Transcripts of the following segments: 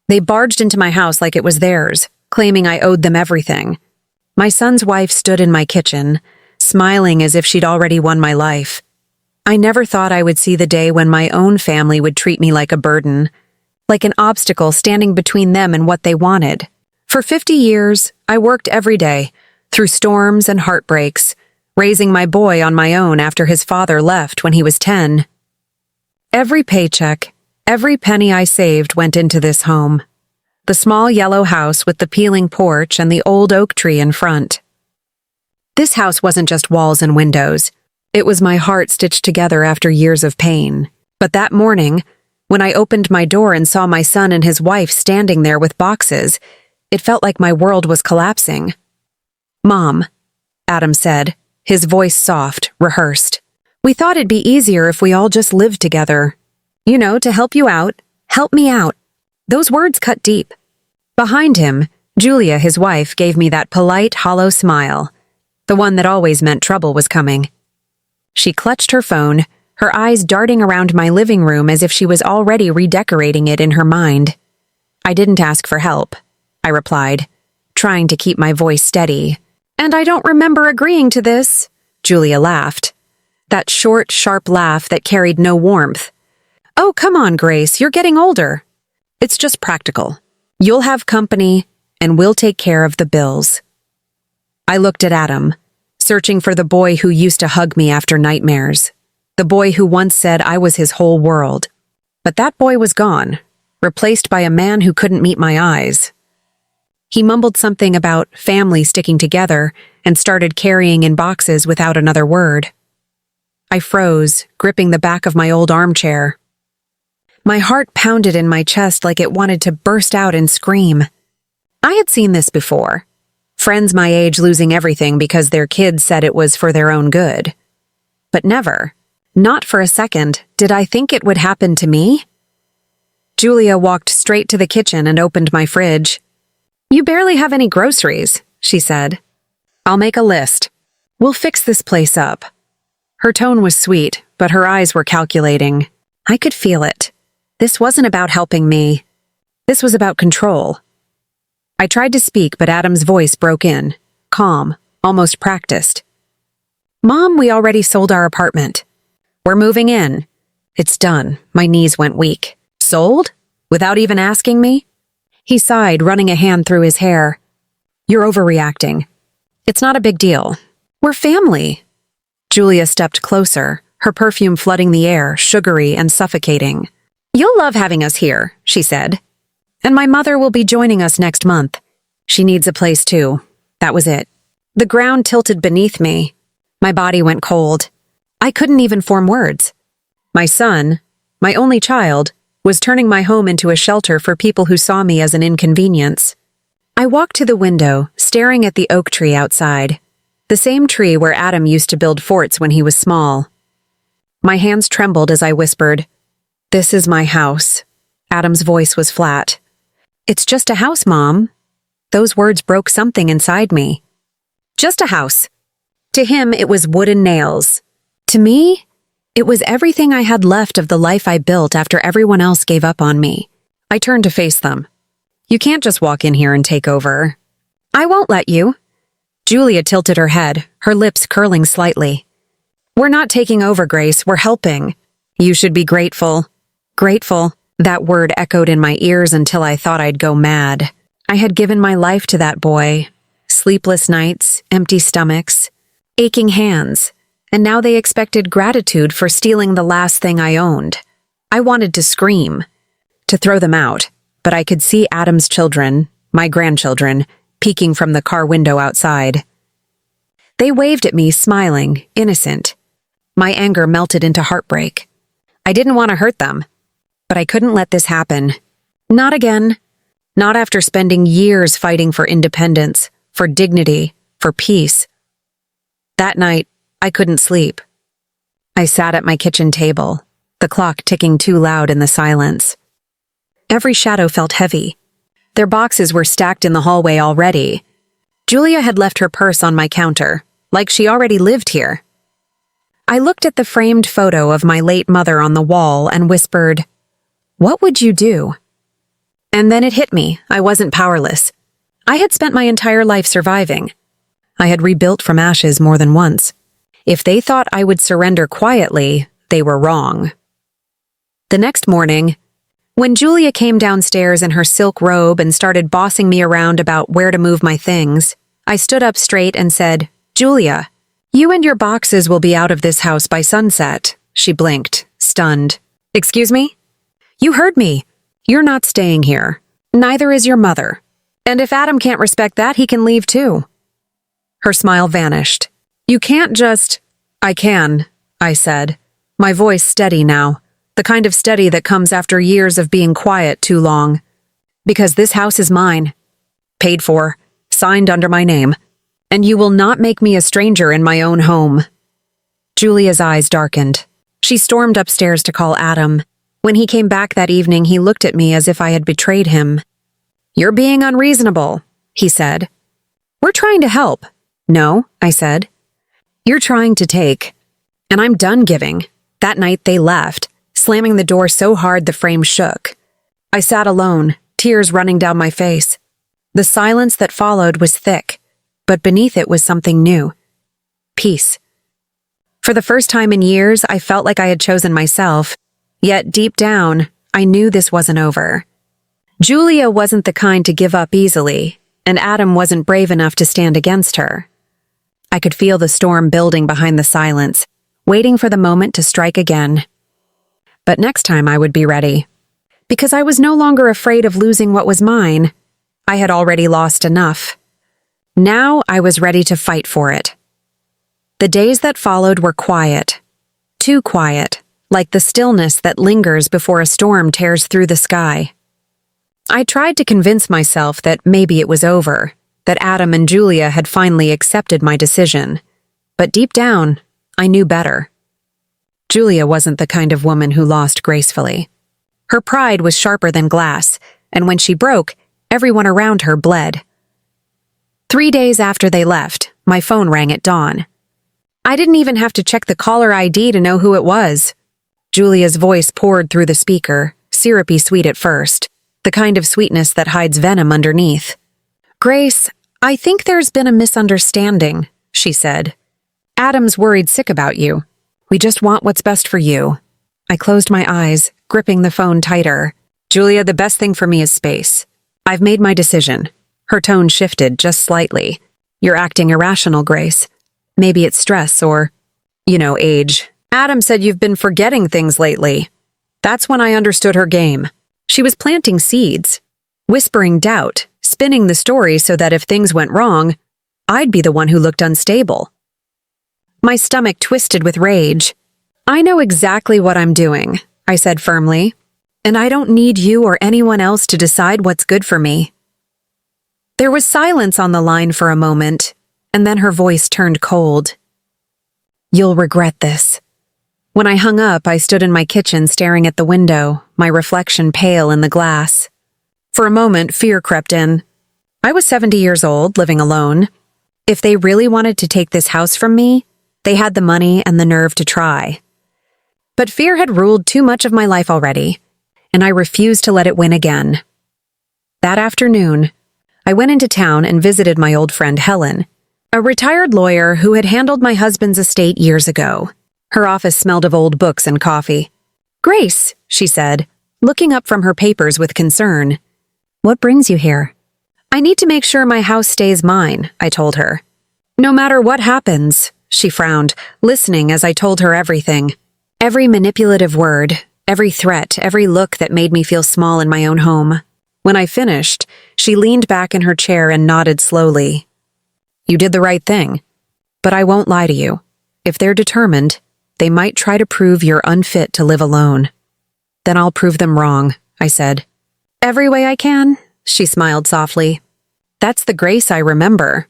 They barged into my house like it was theirs, claiming I owed them everything. My son's wife stood in my kitchen, smiling as if she'd already won my life. I never thought I would see the day when my own family would treat me like a burden, like an obstacle standing between them and what they wanted. For 50 years, I worked every day, through storms and heartbreaks, raising my boy on my own after his father left when he was 10. Every paycheck, every penny I saved went into this home. The small yellow house with the peeling porch and the old oak tree in front. This house wasn't just walls and windows. It was my heart stitched together after years of pain. But that morning, when I opened my door and saw my son and his wife standing there with boxes, it felt like my world was collapsing. "Mom," Adam said, his voice soft, rehearsed. "We thought it'd be easier if we all just lived together. You know, to help you out. Help me out." Those words cut deep. Behind him, Julia, his wife, gave me that polite, hollow smile, the one that always meant trouble was coming. She clutched her phone, her eyes darting around my living room as if she was already redecorating it in her mind. "I didn't ask for help," I replied, trying to keep my voice steady. "And I don't remember agreeing to this," Julia laughed. That short, sharp laugh that carried no warmth. "Oh, come on, Grace, you're getting older. It's just practical. You'll have company, and we'll take care of the bills." I looked at Adam, searching for the boy who used to hug me after nightmares, the boy who once said I was his whole world. But that boy was gone, replaced by a man who couldn't meet my eyes. He mumbled something about family sticking together and started carrying in boxes without another word. I froze, gripping the back of my old armchair. My heart pounded in my chest like it wanted to burst out and scream. I had seen this before. Friends my age losing everything because their kids said it was for their own good. But never, not for a second, did I think it would happen to me. Julia walked straight to the kitchen and opened my fridge. "You barely have any groceries," she said. "I'll make a list. We'll fix this place up." Her tone was sweet, but her eyes were calculating. I could feel it. This wasn't about helping me. This was about control. I tried to speak, but Adam's voice broke in, calm, almost practiced. "Mom, we already sold our apartment. We're moving in. It's done." My knees went weak. "Sold? Without even asking me?" He sighed, running a hand through his hair. "You're overreacting. It's not a big deal. We're family." Julia stepped closer, her perfume flooding the air, sugary and suffocating. "You'll love having us here," she said. "And my mother will be joining us next month. She needs a place too." That was it. The ground tilted beneath me. My body went cold. I couldn't even form words. My son, my only child, was turning my home into a shelter for people who saw me as an inconvenience. I walked to the window, staring at the oak tree outside, the same tree where Adam used to build forts when he was small. My hands trembled as I whispered, "This is my house." Adam's voice was flat. "It's just a house, Mom." Those words broke something inside me. Just a house. To him, it was wood and nails. To me, it was everything I had left of the life I built after everyone else gave up on me. I turned to face them. "You can't just walk in here and take over." "I won't let you." Julia tilted her head, her lips curling slightly. "We're not taking over, Grace. We're helping. You should be grateful." Grateful. That word echoed in my ears until I thought I'd go mad. I had given my life to that boy. Sleepless nights, empty stomachs, aching hands. And now they expected gratitude for stealing the last thing I owned. I wanted to scream, to throw them out, but I could see Adam's children, my grandchildren, peeking from the car window outside. They waved at me, smiling, innocent. My anger melted into heartbreak. I didn't want to hurt them, but I couldn't let this happen. Not again. Not after spending years fighting for independence, for dignity, for peace. That night, I couldn't sleep. I sat at my kitchen table, the clock ticking too loud in the silence. Every shadow felt heavy. Their boxes were stacked in the hallway already. Julia had left her purse on my counter, like she already lived here. I looked at the framed photo of my late mother on the wall and whispered, "What would you do?" And then it hit me. I wasn't powerless. I had spent my entire life surviving. I had rebuilt from ashes more than once. If they thought I would surrender quietly, they were wrong. The next morning, when Julia came downstairs in her silk robe and started bossing me around about where to move my things, I stood up straight and said, "Julia, you and your boxes will be out of this house by sunset." She blinked, stunned. "Excuse me?" "You heard me. You're not staying here. Neither is your mother. And if Adam can't respect that, he can leave too." Her smile vanished. "You can't just—" "I can," I said, my voice steady now, the kind of steady that comes after years of being quiet too long. "Because this house is mine. Paid for, signed under my name. And you will not make me a stranger in my own home." Julia's eyes darkened. She stormed upstairs to call Adam. When he came back that evening, he looked at me as if I had betrayed him. "You're being unreasonable," he said. "We're trying to help." "No," I said. "You're trying to take. And I'm done giving." That night they left, slamming the door so hard the frame shook. I sat alone, tears running down my face. The silence that followed was thick, but beneath it was something new. Peace. For the first time in years, I felt like I had chosen myself, yet deep down, I knew this wasn't over. Julia wasn't the kind to give up easily, and Adam wasn't brave enough to stand against her. I could feel the storm building behind the silence, waiting for the moment to strike again. But next time I would be ready. Because I was no longer afraid of losing what was mine. I had already lost enough. Now I was ready to fight for it. The days that followed were quiet. Too quiet, like the stillness that lingers before a storm tears through the sky. I tried to convince myself that maybe it was over, that Adam and Julia had finally accepted my decision. But deep down, I knew better. Julia wasn't the kind of woman who lost gracefully. Her pride was sharper than glass, and when she broke, everyone around her bled. 3 days after they left, my phone rang at dawn. I didn't even have to check the caller ID to know who it was. Julia's voice poured through the speaker, syrupy sweet at first, the kind of sweetness that hides venom underneath. "Grace, I think there's been a misunderstanding," she said. "Adam's worried sick about you. We just want what's best for you." I closed my eyes, gripping the phone tighter. "Julia, the best thing for me is space. I've made my decision." Her tone shifted just slightly. "You're acting irrational, Grace. Maybe it's stress or, age. Adam said you've been forgetting things lately." That's when I understood her game. She was planting seeds, whispering doubt, spinning the story so that if things went wrong, I'd be the one who looked unstable. My stomach twisted with rage. "I know exactly what I'm doing," I said firmly, "and I don't need you or anyone else to decide what's good for me." There was silence on the line for a moment, and then her voice turned cold. "You'll regret this." When I hung up, I stood in my kitchen staring at the window, my reflection pale in the glass. For a moment, fear crept in. I was 70 years old, living alone. If they really wanted to take this house from me, they had the money and the nerve to try. But fear had ruled too much of my life already, and I refused to let it win again. That afternoon, I went into town and visited my old friend Helen, a retired lawyer who had handled my husband's estate years ago. Her office smelled of old books and coffee. "Grace," she said, looking up from her papers with concern. "What brings you here?" "I need to make sure my house stays mine," I told her. "No matter what happens," she frowned, listening as I told her everything. Every manipulative word, every threat, every look that made me feel small in my own home. When I finished, she leaned back in her chair and nodded slowly. "You did the right thing. But I won't lie to you. If they're determined, they might try to prove you're unfit to live alone." "Then I'll prove them wrong," I said. "Every way I can," she smiled softly. "That's the Grace I remember."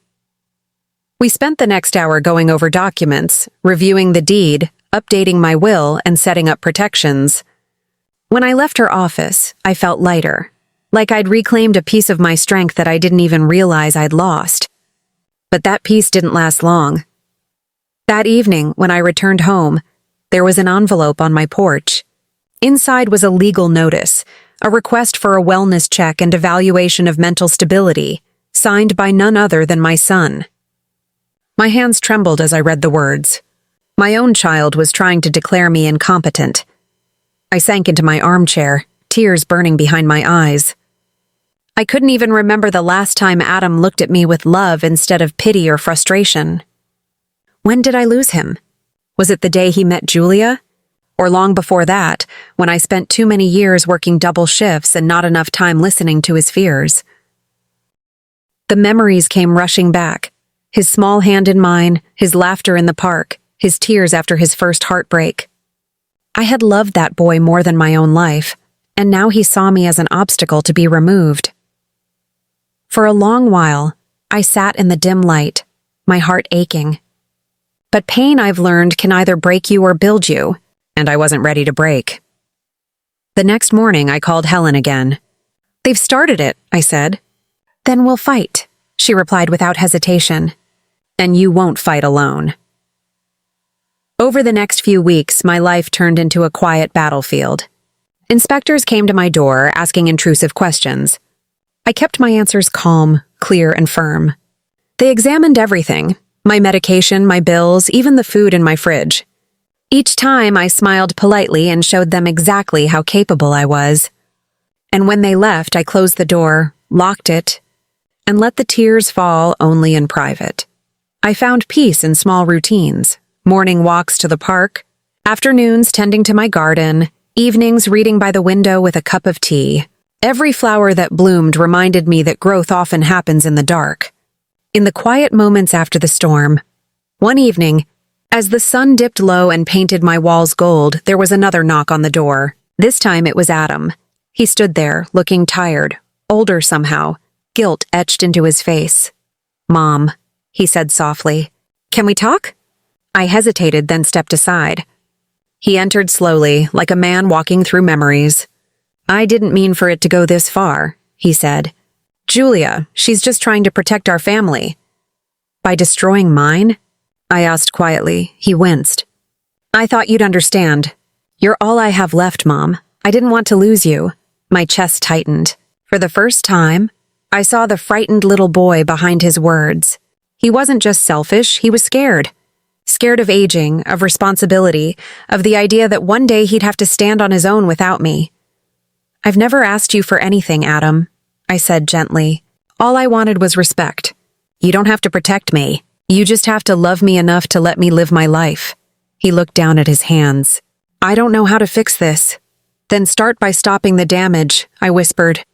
We spent the next hour going over documents, reviewing the deed, updating my will, and setting up protections. When I left her office, I felt lighter, like I'd reclaimed a piece of my strength that I didn't even realize I'd lost. But that peace didn't last long. That evening, when I returned home, there was an envelope on my porch. Inside was a legal notice, a request for a wellness check and evaluation of mental stability, signed by none other than my son. My hands trembled as I read the words. My own child was trying to declare me incompetent. I sank into my armchair, tears burning behind my eyes. I couldn't even remember the last time Adam looked at me with love instead of pity or frustration. When did I lose him? Was it the day he met Julia? Or long before that, when I spent too many years working double shifts and not enough time listening to his fears? The memories came rushing back. His small hand in mine, his laughter in the park, his tears after his first heartbreak. I had loved that boy more than my own life, and now he saw me as an obstacle to be removed. For a long while, I sat in the dim light, my heart aching. But pain, I've learned, can either break you or build you, and I wasn't ready to break. The next morning, I called Helen again. "They've started it," I said. "Then we'll fight," she replied without hesitation. "And you won't fight alone." Over the next few weeks, my life turned into a quiet battlefield. Inspectors came to my door asking intrusive questions. I kept my answers calm, clear, and firm. They examined everything: my medication, my bills, even the food in my fridge. Each time I smiled politely and showed them exactly how capable I was. And when they left, I closed the door, locked it, and let the tears fall only in private. I found peace in small routines: morning walks to the park, afternoons tending to my garden, evenings reading by the window with a cup of tea. Every flower that bloomed reminded me that growth often happens in the dark. In the quiet moments after the storm, one evening, as the sun dipped low and painted my walls gold, there was another knock on the door. This time it was Adam. He stood there, looking tired, older somehow, guilt etched into his face. "Mom," he said softly, "can we talk?" I hesitated, then stepped aside. He entered slowly, like a man walking through memories. "I didn't mean for it to go this far," he said. "Julia, she's just trying to protect our family." "By destroying mine?" I asked quietly. He winced. "I thought you'd understand. You're all I have left, Mom. I didn't want to lose you." My chest tightened. For the first time, I saw the frightened little boy behind his words. He wasn't just selfish, he was scared. Scared of aging, of responsibility, of the idea that one day he'd have to stand on his own without me. "I've never asked you for anything, Adam," I said gently. "All I wanted was respect. You don't have to protect me. You just have to love me enough to let me live my life." He looked down at his hands. "I don't know how to fix this." "Then start by stopping the damage," I whispered.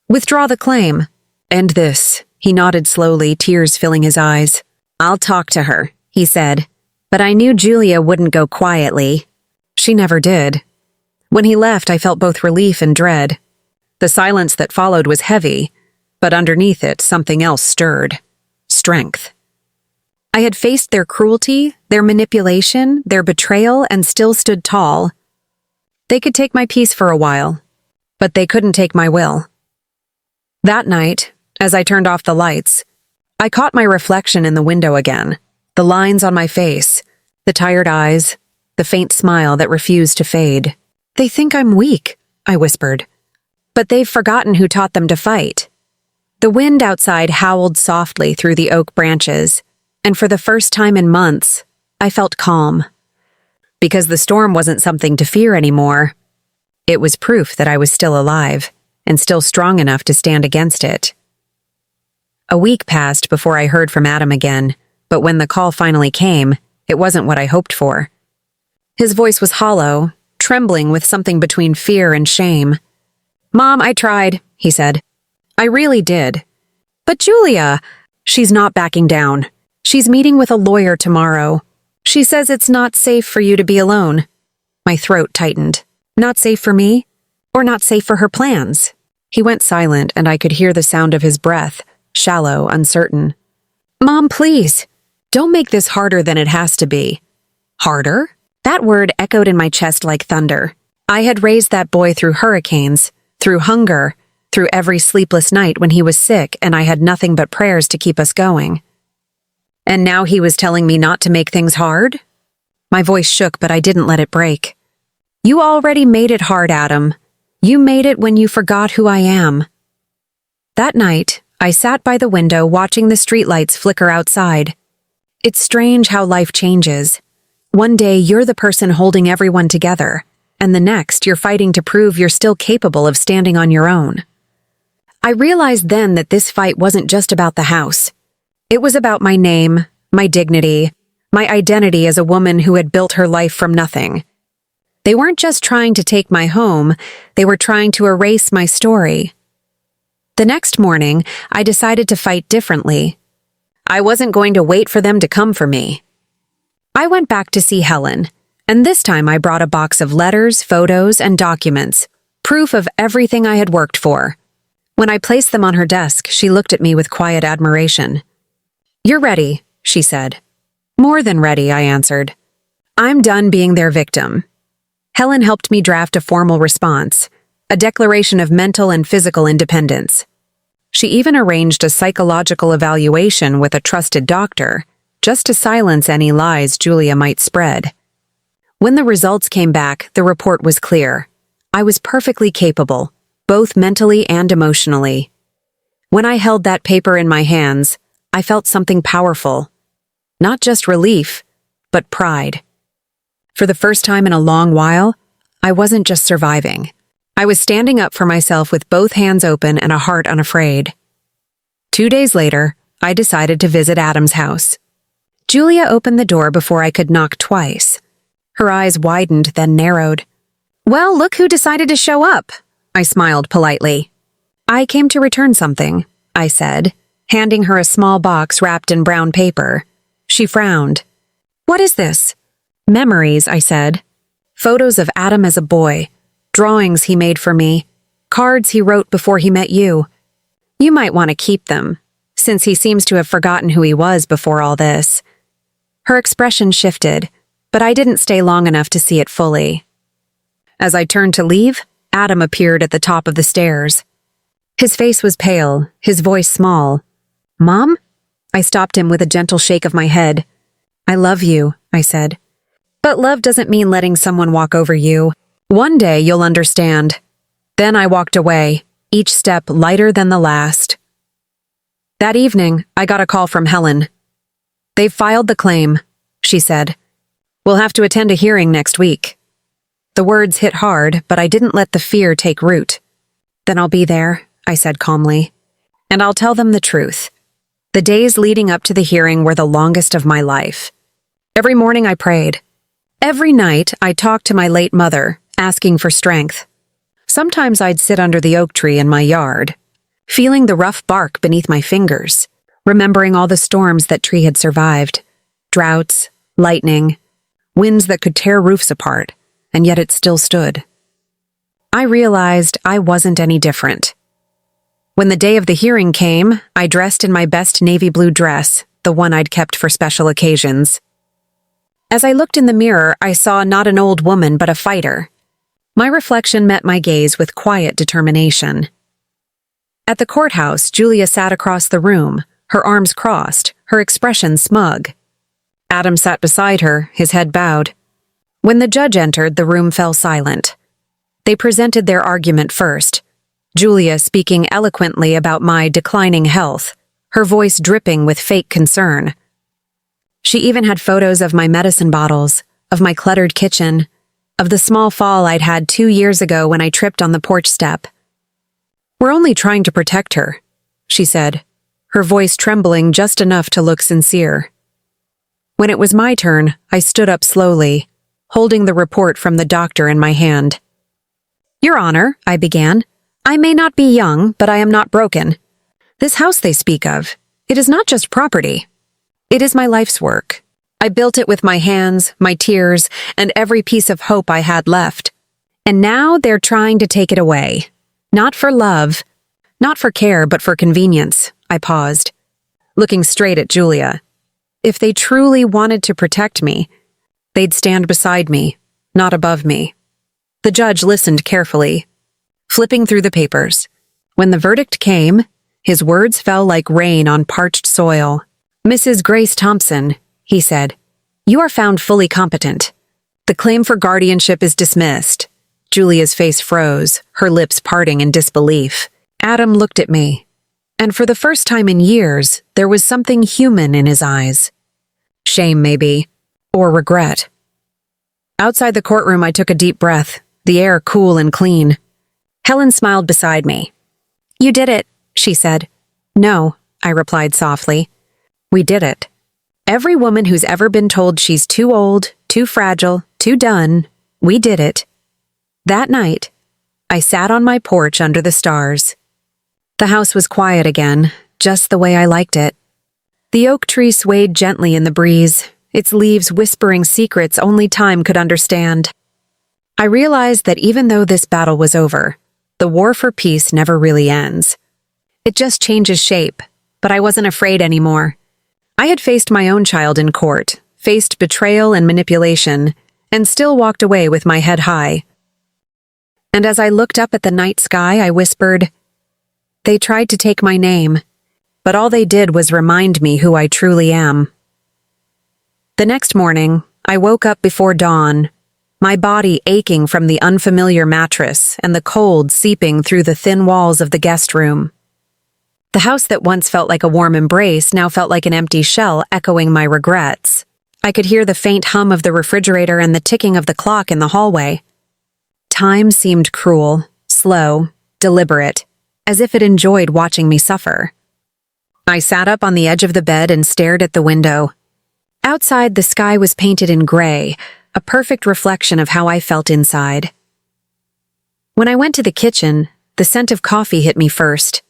"Withdraw the claim. End this." He nodded slowly, tears filling his eyes. "I'll talk to her," he said. But I knew Julia wouldn't go quietly. She never did. When he left, I felt both relief and dread. The silence that followed was heavy, but underneath it, something else stirred. Strength. I had faced their cruelty, their manipulation, their betrayal, and still stood tall. They could take my peace for a while, but they couldn't take my will. That night, as I turned off the lights, I caught my reflection in the window again, the lines on my face, the tired eyes, the faint smile that refused to fade. "They think I'm weak," I whispered. "But they've forgotten who taught them to fight." The wind outside howled softly through the oak branches, and for the first time in months, I felt calm. Because the storm wasn't something to fear anymore. It was proof that I was still alive, and still strong enough to stand against it. A week passed before I heard from Adam again, but when the call finally came, it wasn't what I hoped for. His voice was hollow, trembling with something between fear and shame. "Mom, I tried," he said. "I really did." "But Julia," "She's not backing down. She's meeting with a lawyer tomorrow. She says it's not safe for you to be alone." My throat tightened. Not safe for me? Or not safe for her plans? He went silent, and I could hear the sound of his breath, shallow, uncertain. "Mom, please, don't make this harder than it has to be." Harder? That word echoed in my chest like thunder. I had raised that boy through hurricanes, through hunger, through every sleepless night when he was sick and I had nothing but prayers to keep us going. And now he was telling me not to make things hard? My voice shook, but I didn't let it break. "You already made it hard, Adam. You made it when you forgot who I am." That night, I sat by the window watching the streetlights flicker outside. It's strange how life changes. One day you're the person holding everyone together, and the next you're fighting to prove you're still capable of standing on your own. I realized then that this fight wasn't just about the house. It was about my name, my dignity, my identity as a woman who had built her life from nothing. They weren't just trying to take my home, they were trying to erase my story. The next morning, I decided to fight differently. I wasn't going to wait for them to come for me. I went back to see Helen, and this time I brought a box of letters, photos, and documents, proof of everything I had worked for. When I placed them on her desk, she looked at me with quiet admiration. "You're ready," she said. "More than ready," I answered. "I'm done being their victim." Helen helped me draft a formal response, a declaration of mental and physical independence. She even arranged a psychological evaluation with a trusted doctor, just to silence any lies Julia might spread. When the results came back, the report was clear. I was perfectly capable, both mentally and emotionally. When I held that paper in my hands, I felt something powerful. Not just relief, but pride. For the first time in a long while, I wasn't just surviving. I was standing up for myself with both hands open and a heart unafraid. 2 days later, I decided to visit Adam's house. Julia opened the door before I could knock twice. Her eyes widened, then narrowed. "Well, look who decided to show up," I smiled politely. "I came to return something," I said, handing her a small box wrapped in brown paper. She frowned. "What is this?" "Memories," I said. "Photos of Adam as a boy, drawings he made for me, cards he wrote before he met you. You might want to keep them, since he seems to have forgotten who he was before all this." Her expression shifted, but I didn't stay long enough to see it fully. As I turned to leave, Adam appeared at the top of the stairs. His face was pale, his voice small. "Mom?" I stopped him with a gentle shake of my head. "I love you," I said. "But love doesn't mean letting someone walk over you. One day you'll understand." Then I walked away, each step lighter than the last. That evening, I got a call from Helen. "They've filed the claim," she said. "We'll have to attend a hearing next week." The words hit hard, but I didn't let the fear take root. "Then I'll be there," I said calmly. "And I'll tell them the truth." The days leading up to the hearing were the longest of my life. Every morning I prayed. Every night I talked to my late mother, asking for strength. Sometimes I'd sit under the oak tree in my yard, feeling the rough bark beneath my fingers, remembering all the storms that tree had survived. Droughts, lightning, winds that could tear roofs apart, and yet it still stood. I realized I wasn't any different. When the day of the hearing came, I dressed in my best navy blue dress, the one I'd kept for special occasions. As I looked in the mirror, I saw not an old woman but a fighter. My reflection met my gaze with quiet determination. At the courthouse, Julia sat across the room, her arms crossed, her expression smug. Adam sat beside her, his head bowed. When the judge entered, the room fell silent. They presented their argument first, Julia speaking eloquently about my declining health, her voice dripping with fake concern. She even had photos of my medicine bottles, of my cluttered kitchen, of the small fall I'd had 2 years ago when I tripped on the porch step. "We're only trying to protect her," she said, her voice trembling just enough to look sincere. When it was my turn, I stood up slowly, holding the report from the doctor in my hand. "Your Honor," I began, "I may not be young, but I am not broken. This house they speak of, it is not just property. It is my life's work. I built it with my hands, my tears, and every piece of hope I had left. And now they're trying to take it away. Not for love, not for care, but for convenience." I paused, looking straight at Julia. If they truly wanted to protect me, they'd stand beside me, not above me. The judge listened carefully, flipping through the papers. When the verdict came, his words fell like rain on parched soil. "Mrs. Grace Thompson," he said, "you are found fully competent. The claim for guardianship is dismissed. Julia's face froze, her lips parting in disbelief. Adam looked at me, and for the first time in years, there was something human in his eyes. Shame, maybe, or regret. Outside the courtroom, I took a deep breath, the air cool and clean. Helen smiled beside me. "You did it," she said. "No," I replied softly. "We did it. Every woman who's ever been told she's too old, too fragile, too done, we did it." That night, I sat on my porch under the stars. The house was quiet again, just the way I liked it. The oak tree swayed gently in the breeze, its leaves whispering secrets only time could understand. I realized that even though this battle was over, the war for peace never really ends. It just changes shape, but I wasn't afraid anymore. I had faced my own child in court, faced betrayal and manipulation, and still walked away with my head high. And as I looked up at the night sky, I whispered, "They tried to take my name, but all they did was remind me who I truly am." The next morning, I woke up before dawn, my body aching from the unfamiliar mattress and the cold seeping through the thin walls of the guest room. The house that once felt like a warm embrace now felt like an empty shell echoing my regrets. I could hear the faint hum of the refrigerator and the ticking of the clock in the hallway. Time seemed cruel, slow, deliberate, as if it enjoyed watching me suffer. I sat up on the edge of the bed and stared at the window. Outside, the sky was painted in gray, a perfect reflection of how I felt inside. When I went to the kitchen, the scent of coffee hit me first.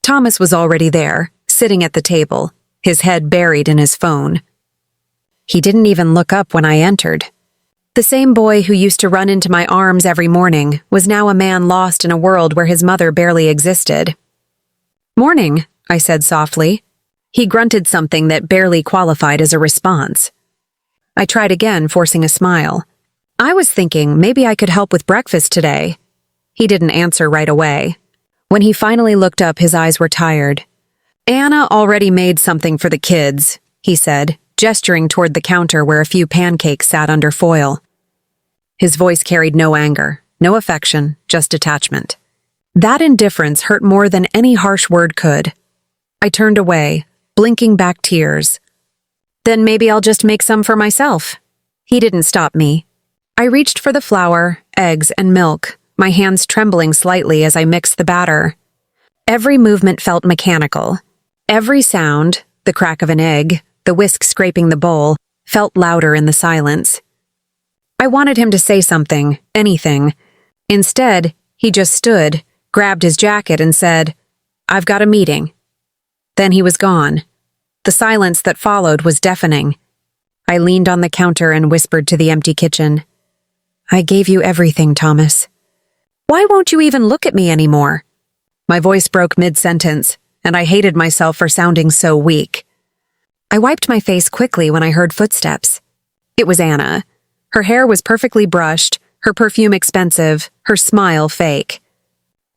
Thomas was already there, sitting at the table, his head buried in his phone. He didn't even look up when I entered. The same boy who used to run into my arms every morning was now a man lost in a world where his mother barely existed. "Morning," I said softly. He grunted something that barely qualified as a response. I tried again, forcing a smile. "I was thinking maybe I could help with breakfast today." He didn't answer right away. When he finally looked up, his eyes were tired. "Anna already made something for the kids," he said, gesturing toward the counter where a few pancakes sat under foil. His voice carried no anger, no affection, just detachment. That indifference hurt more than any harsh word could. I turned away, blinking back tears. "Then maybe I'll just make some for myself." He didn't stop me. I reached for the flour, eggs, and milk, my hands trembling slightly as I mixed the batter. Every movement felt mechanical. Every sound, the crack of an egg, the whisk scraping the bowl, felt louder in the silence. I wanted him to say something, anything. Instead, he just stood, grabbed his jacket, and said, "I've got a meeting." Then he was gone. The silence that followed was deafening. I leaned on the counter and whispered to the empty kitchen, "I gave you everything, Thomas. Why won't you even look at me anymore?" My voice broke mid-sentence, and I hated myself for sounding so weak. I wiped my face quickly when I heard footsteps. It was Anna. Her hair was perfectly brushed, her perfume expensive, her smile fake.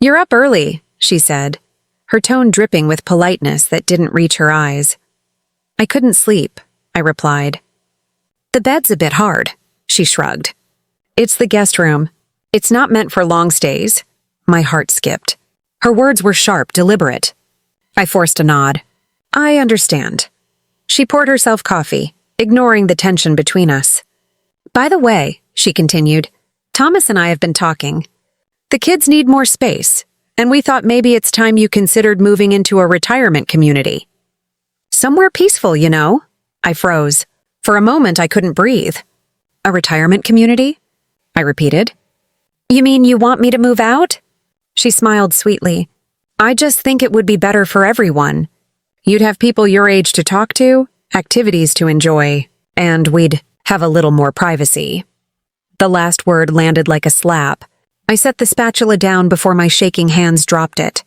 "You're up early," she said, her tone dripping with politeness that didn't reach her eyes. "I couldn't sleep," I replied. "The bed's a bit hard," she shrugged. "It's the guest room. It's not meant for long stays." My heart skipped. Her words were sharp, deliberate. I forced a nod. "I understand." She poured herself coffee, ignoring the tension between us. "By the way," she continued, "Thomas and I have been talking. The kids need more space, and we thought maybe it's time you considered moving into a retirement community. Somewhere peaceful, you know." I froze. For a moment, I couldn't breathe. "A retirement community?" I repeated. "You mean you want me to move out?" She smiled sweetly. "I just think it would be better for everyone. You'd have people your age to talk to, activities to enjoy, and we'd have a little more privacy." The last word landed like a slap. I set the spatula down before my shaking hands dropped it.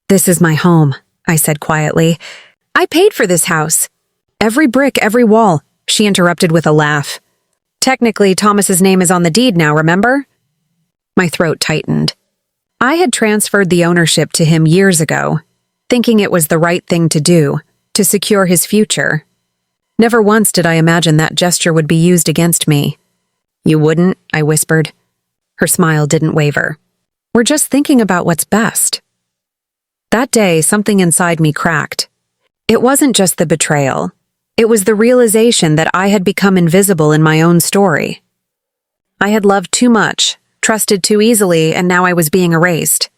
"This is my home," I said quietly. "I paid for this house." "Every brick, every wall," she interrupted with a laugh. "Technically, Thomas's name is on the deed now, remember?" My throat tightened. I had transferred the ownership to him years ago, thinking it was the right thing to do, to secure his future. Never once did I imagine that gesture would be used against me. "You wouldn't?" I whispered. Her smile didn't waver. We're just thinking about what's best. That day, something inside me cracked. It wasn't just the betrayal. It was the realization that I had become invisible in my own story. I had loved too much, trusted too easily, and now I was being erased.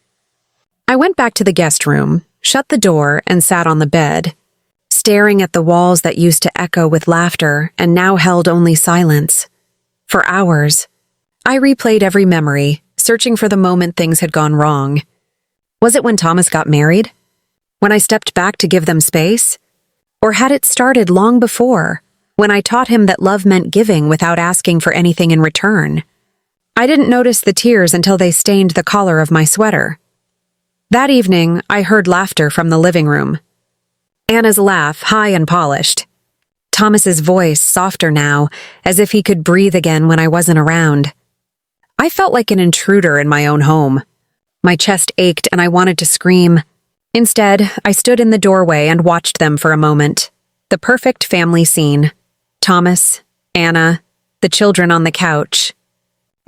I went back to the guest room, shut the door, and sat on the bed, staring at the walls that used to echo with laughter and now held only silence. For hours, I replayed every memory, searching for the moment things had gone wrong. Was it when Thomas got married? When I stepped back to give them space? Or had it started long before, when I taught him that love meant giving without asking for anything in return? I didn't notice the tears until they stained the collar of my sweater. That evening, I heard laughter from the living room. Anna's laugh, high and polished. Thomas's voice, softer now, as if he could breathe again when I wasn't around. I felt like an intruder in my own home. My chest ached and I wanted to scream. Instead, I stood in the doorway and watched them for a moment. The perfect family scene. Thomas, Anna, the children on the couch.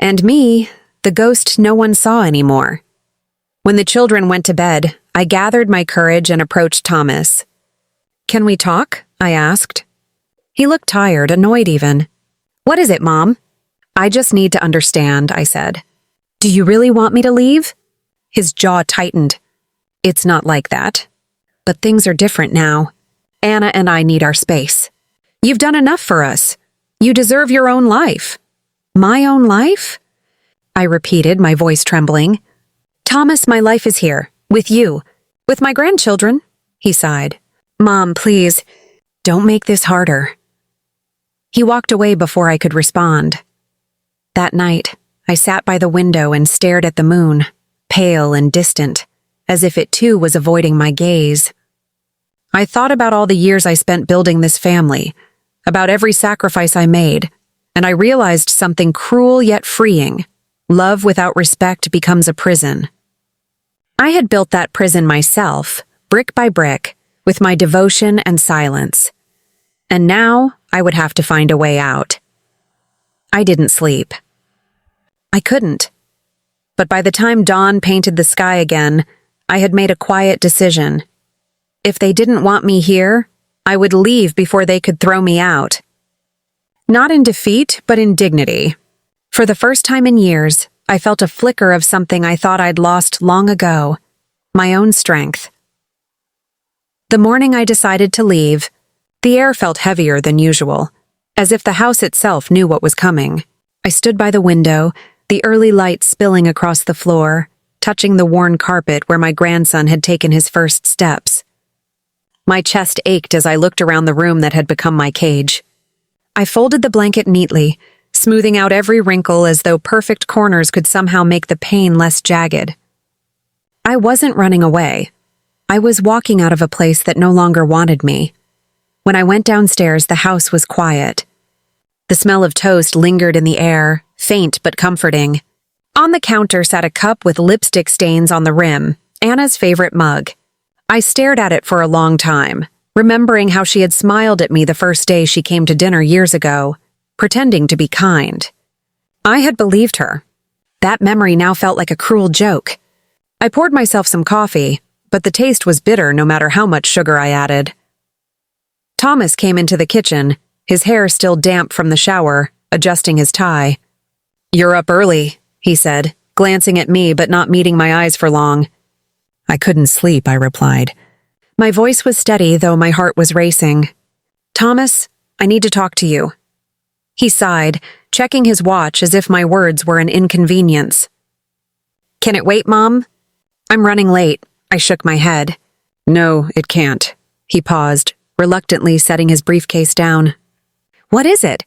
And me, the ghost no one saw anymore. When the children went to bed, I gathered my courage and approached Thomas. "Can we talk?" I asked. He looked tired, annoyed even. "What is it, Mom?" "I just need to understand," I said. "Do you really want me to leave?" His jaw tightened. "It's not like that. But things are different now. Anna and I need our space. You've done enough for us. You deserve your own life." "My own life?" I repeated, my voice trembling. "Thomas, my life is here, with you, with my grandchildren," he sighed. "Mom, please, don't make this harder." He walked away before I could respond. That night, I sat by the window and stared at the moon, pale and distant, as if it too was avoiding my gaze. I thought about all the years I spent building this family, about every sacrifice I made, and I realized something cruel yet freeing. Love without respect becomes a prison. I had built that prison myself, brick by brick, with my devotion and silence. And now I would have to find a way out. I didn't sleep. I couldn't. But by the time dawn painted the sky again, I had made a quiet decision. If they didn't want me here, I would leave before they could throw me out. Not in defeat, but in dignity. For the first time in years, I felt a flicker of something I thought I'd lost long ago, my own strength. The morning I decided to leave, the air felt heavier than usual, as if the house itself knew what was coming. I stood by the window, the early light spilling across the floor, touching the worn carpet where my grandson had taken his first steps. My chest ached as I looked around the room that had become my cage. I folded the blanket neatly, smoothing out every wrinkle as though perfect corners could somehow make the pain less jagged. I wasn't running away. I was walking out of a place that no longer wanted me. When I went downstairs, the house was quiet. The smell of toast lingered in the air, faint but comforting. On the counter sat a cup with lipstick stains on the rim, Anna's favorite mug. I stared at it for a long time, remembering how she had smiled at me the first day she came to dinner years ago, pretending to be kind. I had believed her. That memory now felt like a cruel joke. I poured myself some coffee, but the taste was bitter no matter how much sugar I added. Thomas came into the kitchen, his hair still damp from the shower, adjusting his tie. "You're up early," he said, glancing at me but not meeting my eyes for long. "I couldn't sleep," I replied. My voice was steady, though my heart was racing. "Thomas, I need to talk to you." He sighed, checking his watch as if my words were an inconvenience. "Can it wait, Mom?" "I'm running late." I shook my head. "No, it can't." He paused, reluctantly setting his briefcase down. "What is it?"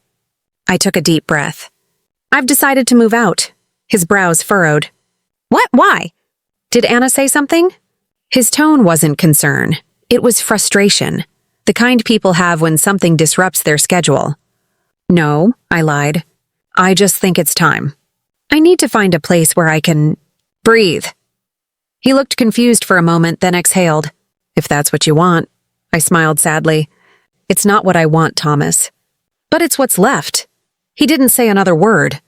I took a deep breath. "I've decided to move out." His brows furrowed. "What? Why? Did Anna say something?" His tone wasn't concern. It was frustration, the kind people have when something disrupts their schedule. "No," I lied. "I just think it's time. I need to find a place where I can breathe." He looked confused for a moment, then exhaled. "If that's what you want." I smiled sadly. "It's not what I want, Thomas. But it's what's left." He didn't say another word.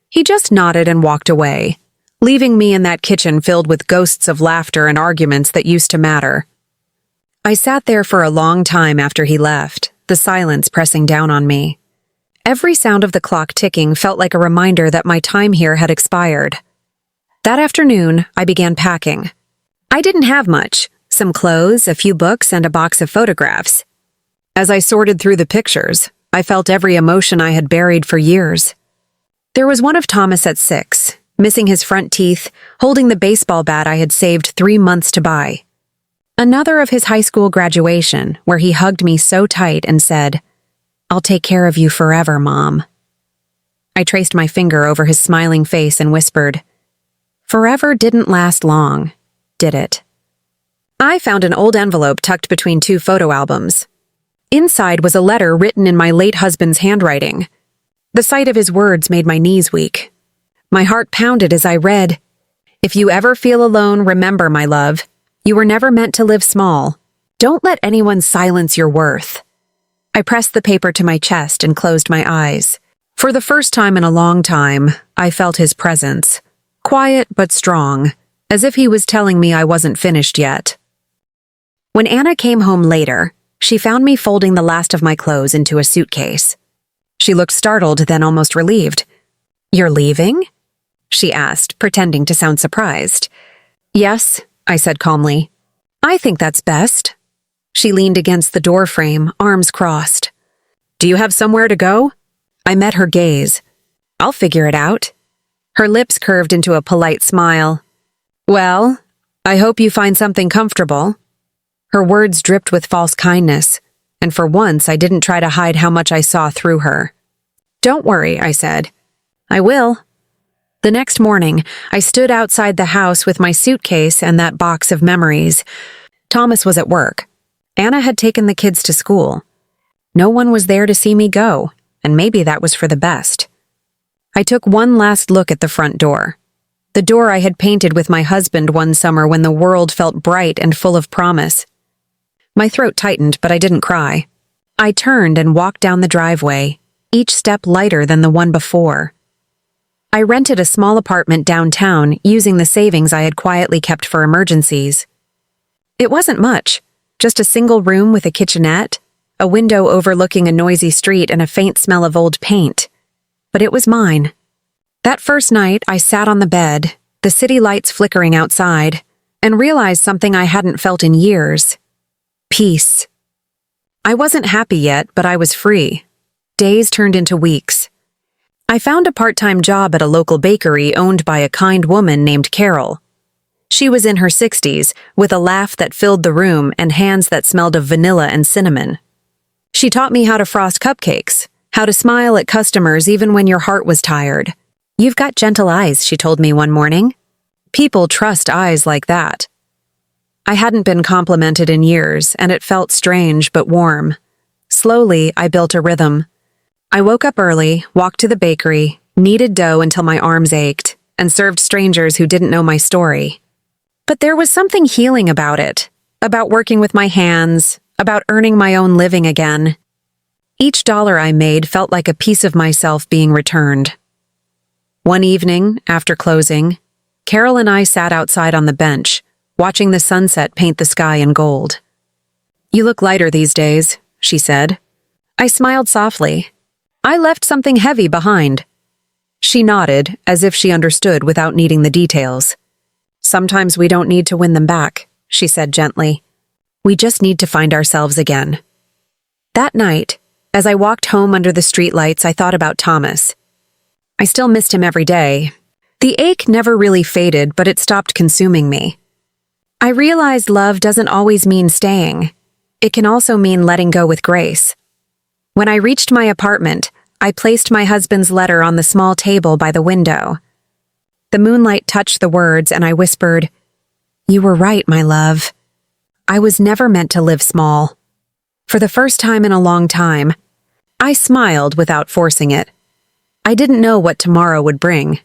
He just nodded and walked away, leaving me in that kitchen filled with ghosts of laughter and arguments that used to matter. I sat there for a long time after he left, the silence pressing down on me. Every sound of the clock ticking felt like a reminder that my time here had expired. That afternoon, I began packing. I didn't have much, some clothes, a few books, and a box of photographs. As I sorted through the pictures, I felt every emotion I had buried for years. There was one of Thomas at 6, missing his front teeth, holding the baseball bat I had saved 3 months to buy. Another of his high school graduation, where he hugged me so tight and said, "I'll take care of you forever, Mom." I traced my finger over his smiling face and whispered, "Forever didn't last long, did it?" I found an old envelope tucked between 2 photo albums. Inside was a letter written in my late husband's handwriting. The sight of his words made my knees weak. My heart pounded as I read, "If you ever feel alone, remember, my love, you were never meant to live small. Don't let anyone silence your worth." I pressed the paper to my chest and closed my eyes. For the first time in a long time, I felt his presence, quiet but strong, as if he was telling me I wasn't finished yet. When Anna came home later, she found me folding the last of my clothes into a suitcase. She looked startled, then almost relieved. "You're leaving?" she asked, pretending to sound surprised. "Yes," I said calmly. "I think that's best." She leaned against the door frame, arms crossed. "Do you have somewhere to go?" I met her gaze. "I'll figure it out." Her lips curved into a polite smile. "Well, I hope you find something comfortable." Her words dripped with false kindness, and for once I didn't try to hide how much I saw through her. "Don't worry," I said. "I will." The next morning, I stood outside the house with my suitcase and that box of memories. Thomas was at work. Anna had taken the kids to school. No one was there to see me go, and maybe that was for the best. I took one last look at the front door. The door I had painted with my husband one summer when the world felt bright and full of promise. My throat tightened, but I didn't cry. I turned and walked down the driveway, each step lighter than the one before. I rented a small apartment downtown using the savings I had quietly kept for emergencies. It wasn't much, just a single room with a kitchenette, a window overlooking a noisy street, and a faint smell of old paint. But it was mine. That first night, I sat on the bed, the city lights flickering outside, and realized something I hadn't felt in years. Peace. I wasn't happy yet, but I was free. Days turned into weeks. I found a part-time job at a local bakery owned by a kind woman named Carol. She was in her 60s, with a laugh that filled the room and hands that smelled of vanilla and cinnamon. She taught me how to frost cupcakes, how to smile at customers even when your heart was tired. "You've got gentle eyes," she told me one morning. People trust eyes like that. I hadn't been complimented in years, and it felt strange but warm. Slowly, I built a rhythm. I woke up early, walked to the bakery, kneaded dough until my arms ached, and served strangers who didn't know my story. But there was something healing about it, about working with my hands, about earning my own living again. Each dollar I made felt like a piece of myself being returned. One evening, after closing, Carol and I sat outside on the bench, watching the sunset paint the sky in gold. "You look lighter these days," she said. I smiled softly. "I left something heavy behind." She nodded, as if she understood without needing the details. "Sometimes we don't need to win them back," she said gently. "We just need to find ourselves again." That night, as I walked home under the streetlights, I thought about Thomas. I still missed him every day. The ache never really faded, but it stopped consuming me. I realized love doesn't always mean staying. It can also mean letting go with grace. When I reached my apartment, I placed my husband's letter on the small table by the window. The moonlight touched the words, and I whispered, "You were right, my love. I was never meant to live small." For the first time in a long time, I smiled without forcing it. I didn't know what tomorrow would bring.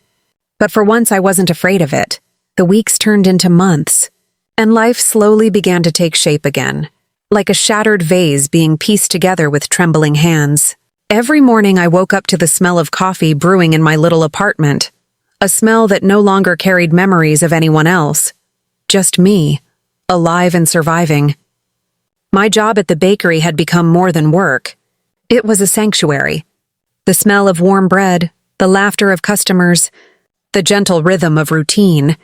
But for once I wasn't afraid of it. The weeks turned into months, and life slowly began to take shape again, like a shattered vase being pieced together with trembling hands. Every morning I woke up to the smell of coffee brewing in my little apartment, a smell that no longer carried memories of anyone else. Just me, alive and surviving. My job at the bakery had become more than work. It was a sanctuary. The smell of warm bread, the laughter of customers, the gentle rhythm of routine,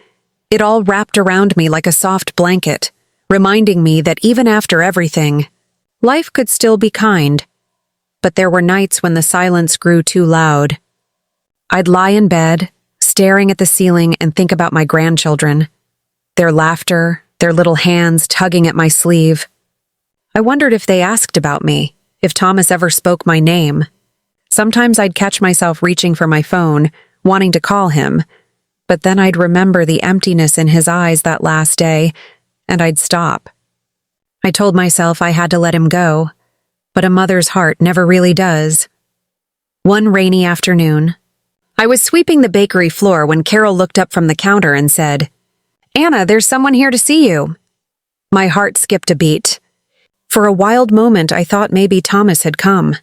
it all wrapped around me like a soft blanket, reminding me that even after everything, life could still be kind. But there were nights when the silence grew too loud. I'd lie in bed, staring at the ceiling and think about my grandchildren, their laughter, their little hands tugging at my sleeve. I wondered if they asked about me, if Thomas ever spoke my name. Sometimes I'd catch myself reaching for my phone, wanting to call him, but then I'd remember the emptiness in his eyes that last day, and I'd stop. I told myself I had to let him go, but a mother's heart never really does. One rainy afternoon, I was sweeping the bakery floor when Carol looked up from the counter and said, "Anna, there's someone here to see you." My heart skipped a beat. For a wild moment, I thought maybe Thomas had come.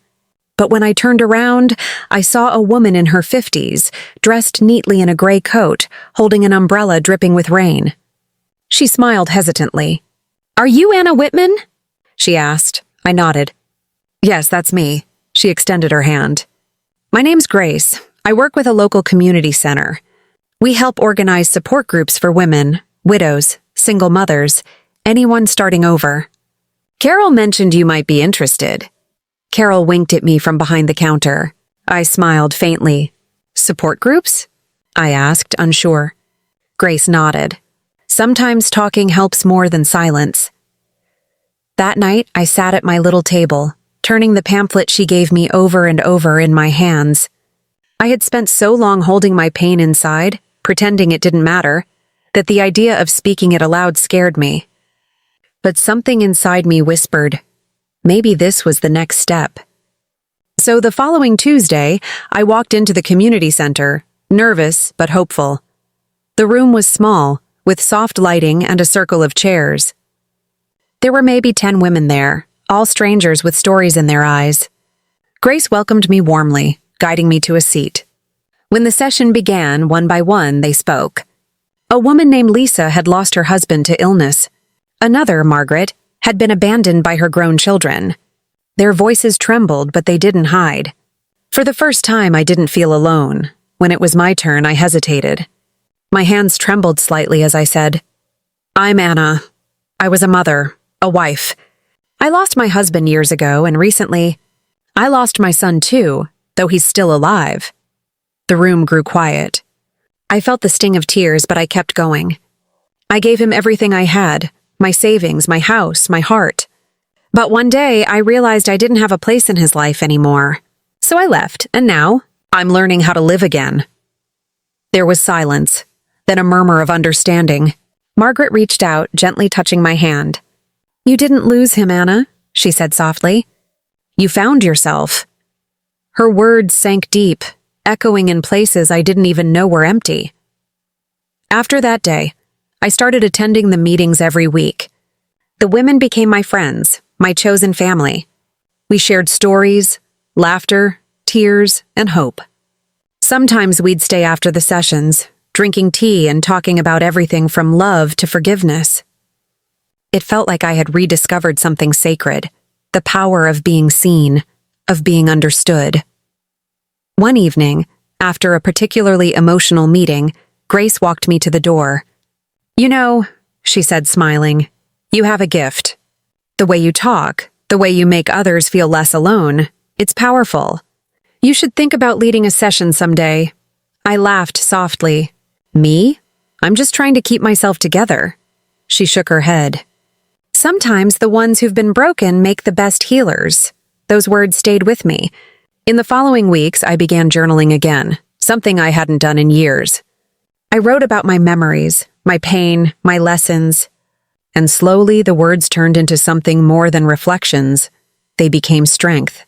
But when I turned around, I saw a woman in her 50s, dressed neatly in a gray coat, holding an umbrella dripping with rain. She smiled hesitantly. "Are you Anna Whitman?" she asked. I nodded. "Yes, that's me." She extended her hand. "My name's Grace. I work with a local community center. We help organize support groups for women, widows, single mothers, anyone starting over. Carol mentioned you might be interested." Carol winked at me from behind the counter. I smiled faintly. "Support groups?" I asked, unsure. Grace nodded. Sometimes talking helps more than silence. That night, I sat at my little table, turning the pamphlet she gave me over and over in my hands. I had spent so long holding my pain inside, pretending it didn't matter, that the idea of speaking it aloud scared me. But something inside me whispered, maybe this was the next step. So the following Tuesday, I walked into the community center, nervous but hopeful. The room was small, with soft lighting and a circle of chairs. There were maybe 10 women there, all strangers with stories in their eyes. Grace welcomed me warmly, guiding me to a seat. When the session began, one by one, they spoke. A woman named Lisa had lost her husband to illness. Another, Margaret, had been abandoned by her grown children. Their voices trembled, but they didn't hide. For the first time, I didn't feel alone. When it was my turn, I hesitated. My hands trembled slightly as I said, "I'm Anna. I was a mother, a wife. I lost my husband years ago, and recently, I lost my son too, though he's still alive." The room grew quiet. I felt the sting of tears, but I kept going. I gave him everything I had, my savings, my house, my heart. But one day, I realized I didn't have a place in his life anymore. So I left, and now, I'm learning how to live again. There was silence, then a murmur of understanding. Margaret reached out, gently touching my hand. "You didn't lose him, Anna," she said softly. "You found yourself." Her words sank deep, echoing in places I didn't even know were empty. After that day, I started attending the meetings every week. The women became my friends, my chosen family. We shared stories, laughter, tears, and hope. Sometimes we'd stay after the sessions, drinking tea and talking about everything from love to forgiveness. It felt like I had rediscovered something sacred, the power of being seen, of being understood. One evening, after a particularly emotional meeting, Grace walked me to the door. "You know," she said, smiling, "you have a gift. The way you talk, the way you make others feel less alone, it's powerful. You should think about leading a session someday." I laughed softly. "Me? I'm just trying to keep myself together." She shook her head. "Sometimes the ones who've been broken make the best healers." Those words stayed with me. In the following weeks, I began journaling again, something I hadn't done in years. I wrote about my memories, my pain, my lessons, and slowly the words turned into something more than reflections. They became strength.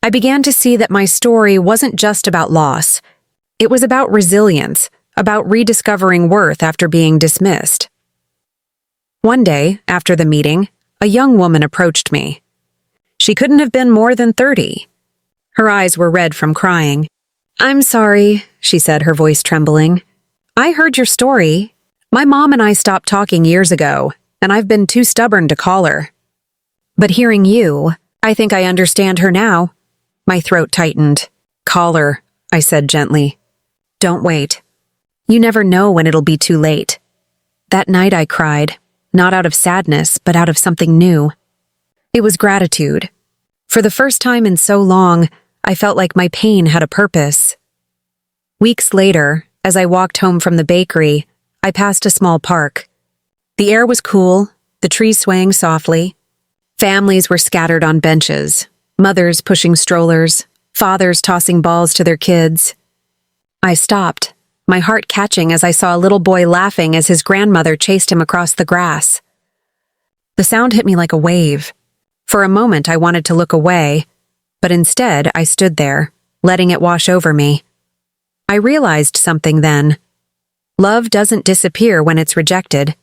I began to see that my story wasn't just about loss. It was about resilience, about rediscovering worth after being dismissed. One day, after the meeting, a young woman approached me. She couldn't have been more than 30. Her eyes were red from crying. "I'm sorry," she said, her voice trembling. "I heard your story. My mom and I stopped talking years ago, and I've been too stubborn to call her. But hearing you, I think I understand her now." My throat tightened. "Call her," I said gently. "Don't wait. You never know when it'll be too late." That night I cried, not out of sadness, but out of something new. It was gratitude. For the first time in so long, I felt like my pain had a purpose. Weeks later, as I walked home from the bakery, I passed a small park. The air was cool, the trees swaying softly. Families were scattered on benches, mothers pushing strollers, fathers tossing balls to their kids. I stopped, my heart catching as I saw a little boy laughing as his grandmother chased him across the grass. The sound hit me like a wave. For a moment I wanted to look away, but instead I stood there, letting it wash over me. I realized something then. Love doesn't disappear when it's rejected.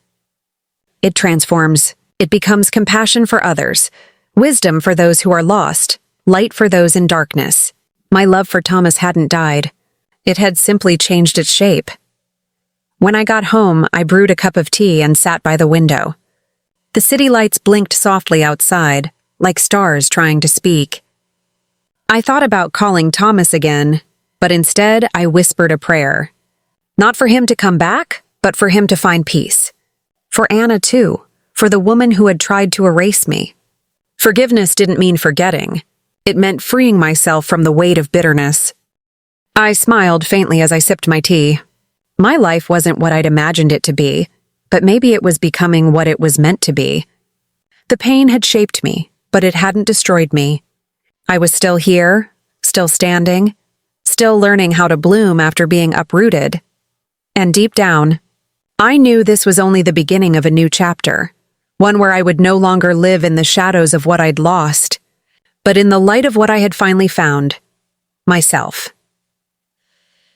It transforms. It becomes compassion for others, wisdom for those who are lost, light for those in darkness. My love for Thomas hadn't died. It had simply changed its shape. When I got home, I brewed a cup of tea and sat by the window. The city lights blinked softly outside, like stars trying to speak. I thought about calling Thomas again, but instead I whispered a prayer. Not for him to come back, but for him to find peace. For Anna, too, for the woman who had tried to erase me. Forgiveness didn't mean forgetting. It meant freeing myself from the weight of bitterness. I smiled faintly as I sipped my tea. My life wasn't what I'd imagined it to be, but maybe it was becoming what it was meant to be. The pain had shaped me, but it hadn't destroyed me. I was still here, still standing, still learning how to bloom after being uprooted. And deep down, I knew this was only the beginning of a new chapter, one where I would no longer live in the shadows of what I'd lost, but in the light of what I had finally found, myself.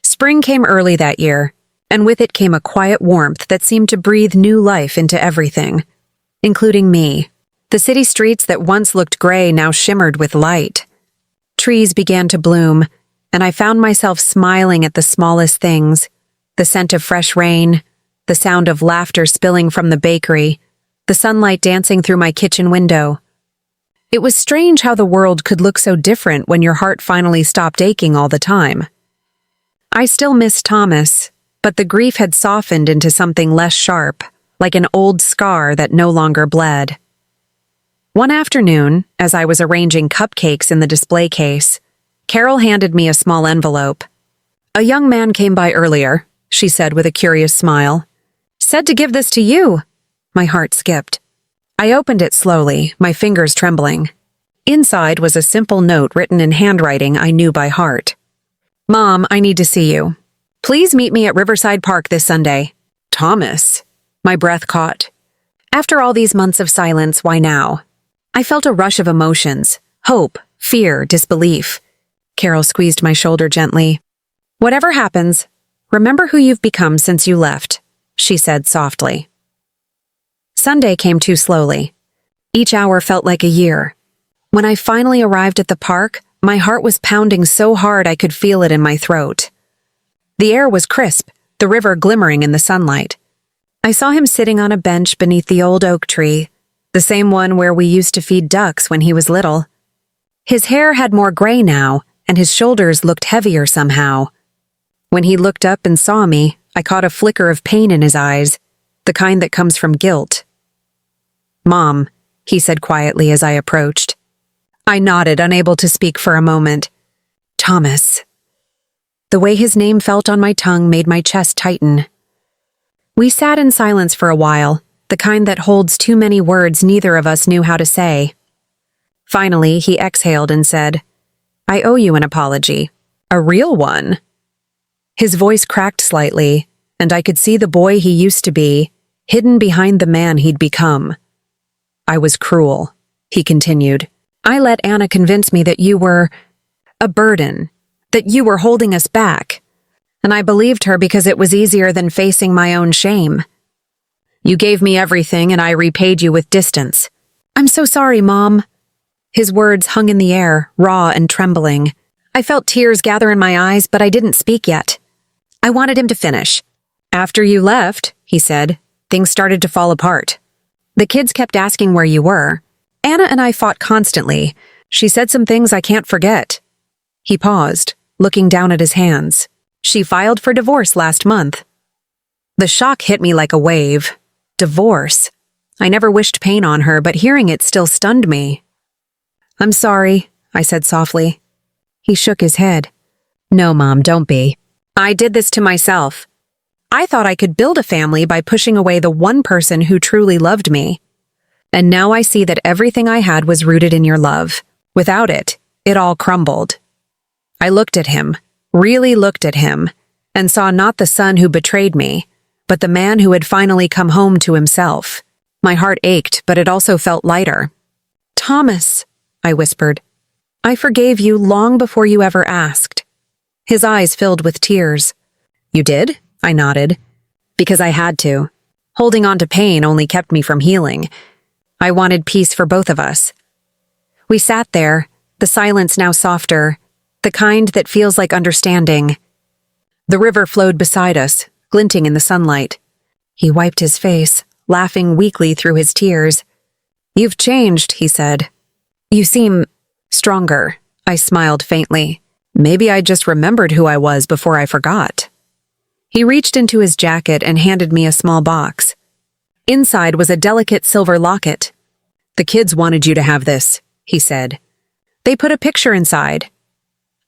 Spring came early that year, and with it came a quiet warmth that seemed to breathe new life into everything, including me. The city streets that once looked gray now shimmered with light. Trees began to bloom, and I found myself smiling at the smallest things, the scent of fresh rain, the sound of laughter spilling from the bakery, the sunlight dancing through my kitchen window. It was strange how the world could look so different when your heart finally stopped aching all the time. I still missed Thomas, but the grief had softened into something less sharp, like an old scar that no longer bled. One afternoon, as I was arranging cupcakes in the display case, Carol handed me a small envelope. "A young man came by earlier," she said with a curious smile. "Said to give this to you." My heart skipped. I opened it slowly, my fingers trembling. Inside was a simple note written in handwriting I knew by heart. "Mom, I need to see you. Please meet me at Riverside Park this Sunday." Thomas. My breath caught. After all these months of silence, why now? I felt a rush of emotions, hope, fear, disbelief. Carol squeezed my shoulder gently. "Whatever happens, remember who you've become since you left," she said softly. Sunday came too slowly. Each hour felt like a year. When I finally arrived at the park, my heart was pounding so hard I could feel it in my throat. The air was crisp, the river glimmering in the sunlight. I saw him sitting on a bench beneath the old oak tree, the same one where we used to feed ducks when he was little. His hair had more gray now, and his shoulders looked heavier somehow. When he looked up and saw me, I caught a flicker of pain in his eyes, the kind that comes from guilt. "Mom," he said quietly as I approached. I nodded, unable to speak for a moment. "Thomas." The way his name felt on my tongue made my chest tighten. We sat in silence for a while, the kind that holds too many words neither of us knew how to say. Finally, he exhaled and said, "I owe you an apology. A real one." His voice cracked slightly, and I could see the boy he used to be, hidden behind the man he'd become. "I was cruel," he continued. "I let Anna convince me that you were a burden, that you were holding us back. And I believed her because it was easier than facing my own shame. You gave me everything and I repaid you with distance. I'm so sorry, Mom." His words hung in the air, raw and trembling, I felt tears gather in my eyes, but I didn't speak yet. I wanted him to finish. After you left, he said, things started to fall apart. The kids kept asking where you were. Anna and I fought constantly. She said some things I can't forget. He paused, looking down at his hands. She filed for divorce last month. The shock hit me like a wave. Divorce. I never wished pain on her, but hearing it still stunned me. I'm sorry, I said softly. He shook his head. No, Mom, don't be. I did this to myself. I thought I could build a family by pushing away the one person who truly loved me. And now I see that everything I had was rooted in your love. Without it, it all crumbled. I looked at him, really looked at him, and saw not the son who betrayed me, but the man who had finally come home to himself. My heart ached, but it also felt lighter. Thomas, I whispered. I forgave you long before you ever asked. His eyes filled with tears. You did? I nodded. Because I had to. Holding on to pain only kept me from healing. I wanted peace for both of us. We sat there, the silence now softer, the kind that feels like understanding. The river flowed beside us, glinting in the sunlight. He wiped his face, laughing weakly through his tears. You've changed, he said. You seem stronger, I smiled faintly. Maybe I just remembered who I was before I forgot. He reached into his jacket and handed me a small box. Inside was a delicate silver locket. The kids wanted you to have this, he said. They put a picture inside.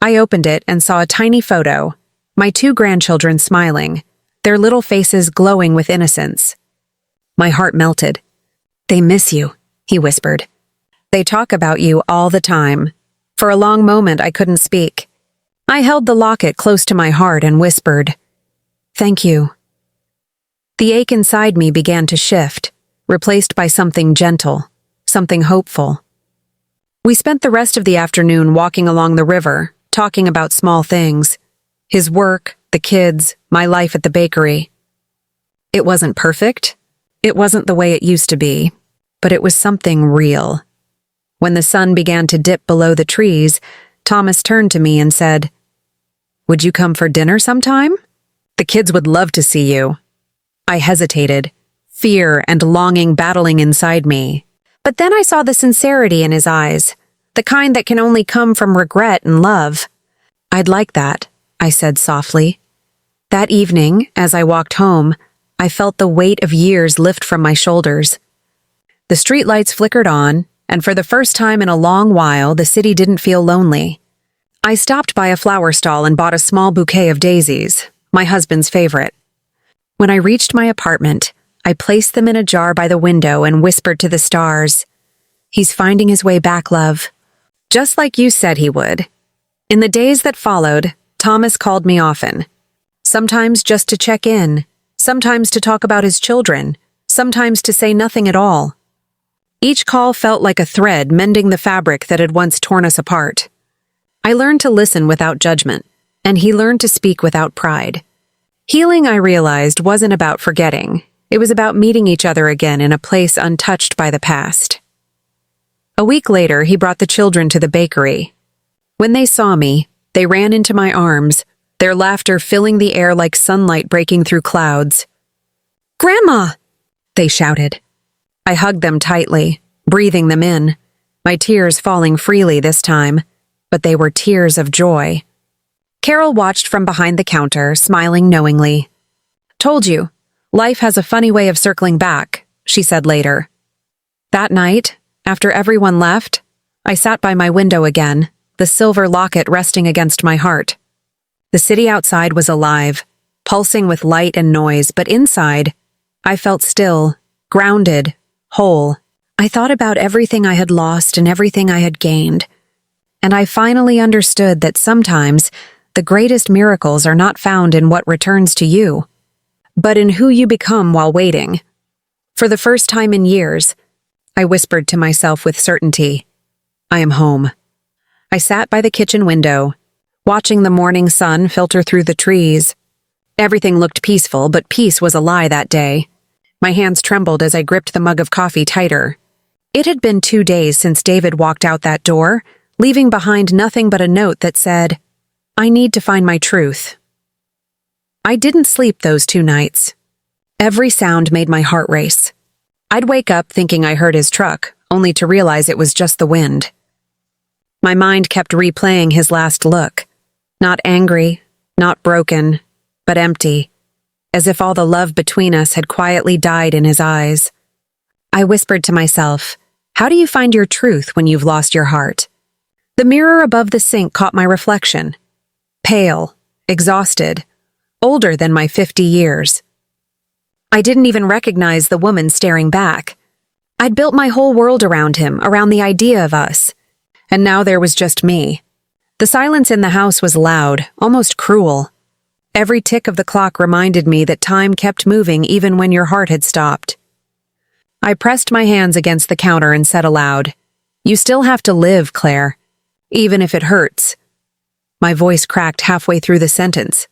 I opened it and saw a tiny photo, my 2 grandchildren smiling, their little faces glowing with innocence. My heart melted. They miss you, he whispered. They talk about you all the time. For a long moment I couldn't speak. I held the locket close to my heart and whispered, Thank you. The ache inside me began to shift, replaced by something gentle, something hopeful. We spent the rest of the afternoon walking along the river, talking about small things. His work, the kids, my life at the bakery. It wasn't perfect. It wasn't the way it used to be, but it was something real. When the sun began to dip below the trees, Thomas turned to me and said, Would you come for dinner sometime? The kids would love to see you. I hesitated, fear and longing battling inside me. But then I saw the sincerity in his eyes, the kind that can only come from regret and love. I'd like that, I said softly. That evening, as I walked home, I felt the weight of years lift from my shoulders. The streetlights flickered on, and for the first time in a long while, the city didn't feel lonely. I stopped by a flower stall and bought a small bouquet of daisies, my husband's favorite. When I reached my apartment, I placed them in a jar by the window and whispered to the stars, He's finding his way back, love. Just like you said he would. In the days that followed, Thomas called me often. Sometimes just to check in, sometimes to talk about his children, sometimes to say nothing at all. Each call felt like a thread mending the fabric that had once torn us apart. I learned to listen without judgment, and he learned to speak without pride. Healing, I realized, wasn't about forgetting. It was about meeting each other again in a place untouched by the past. A week later, he brought the children to the bakery. When they saw me, they ran into my arms, their laughter filling the air like sunlight breaking through clouds. Grandma! They shouted. I hugged them tightly, breathing them in, my tears falling freely this time, but they were tears of joy. Carol watched from behind the counter, smiling knowingly. Told you, life has a funny way of circling back, she said later. That night, after everyone left, I sat by my window again, the silver locket resting against my heart. The city outside was alive, pulsing with light and noise, but inside, I felt still, grounded, whole. I thought about everything I had lost and everything I had gained, and I finally understood that sometimes the greatest miracles are not found in what returns to you, but in who you become while waiting. For the first time in years, I whispered to myself with certainty, I am home. I sat by the kitchen window, watching the morning sun filter through the trees. Everything looked peaceful, but peace was a lie that day. My hands trembled as I gripped the mug of coffee tighter. It had been 2 days since David walked out that door, leaving behind nothing but a note that said, "I need to find my truth." I didn't sleep those 2 nights. Every sound made my heart race. I'd wake up thinking I heard his truck, only to realize it was just the wind. My mind kept replaying his last look. Not angry, not broken, but empty, as if all the love between us had quietly died in his eyes. I whispered to myself, "How do you find your truth when you've lost your heart?" The mirror above the sink caught my reflection. Pale, exhausted, older than my 50 years. I didn't even recognize the woman staring back. I'd built my whole world around him, around the idea of us. And now there was just me. The silence in the house was loud, almost cruel. Every tick of the clock reminded me that time kept moving even when your heart had stopped. I pressed my hands against the counter and said aloud, "You still have to live, Claire, even if it hurts." My voice cracked halfway through the sentence.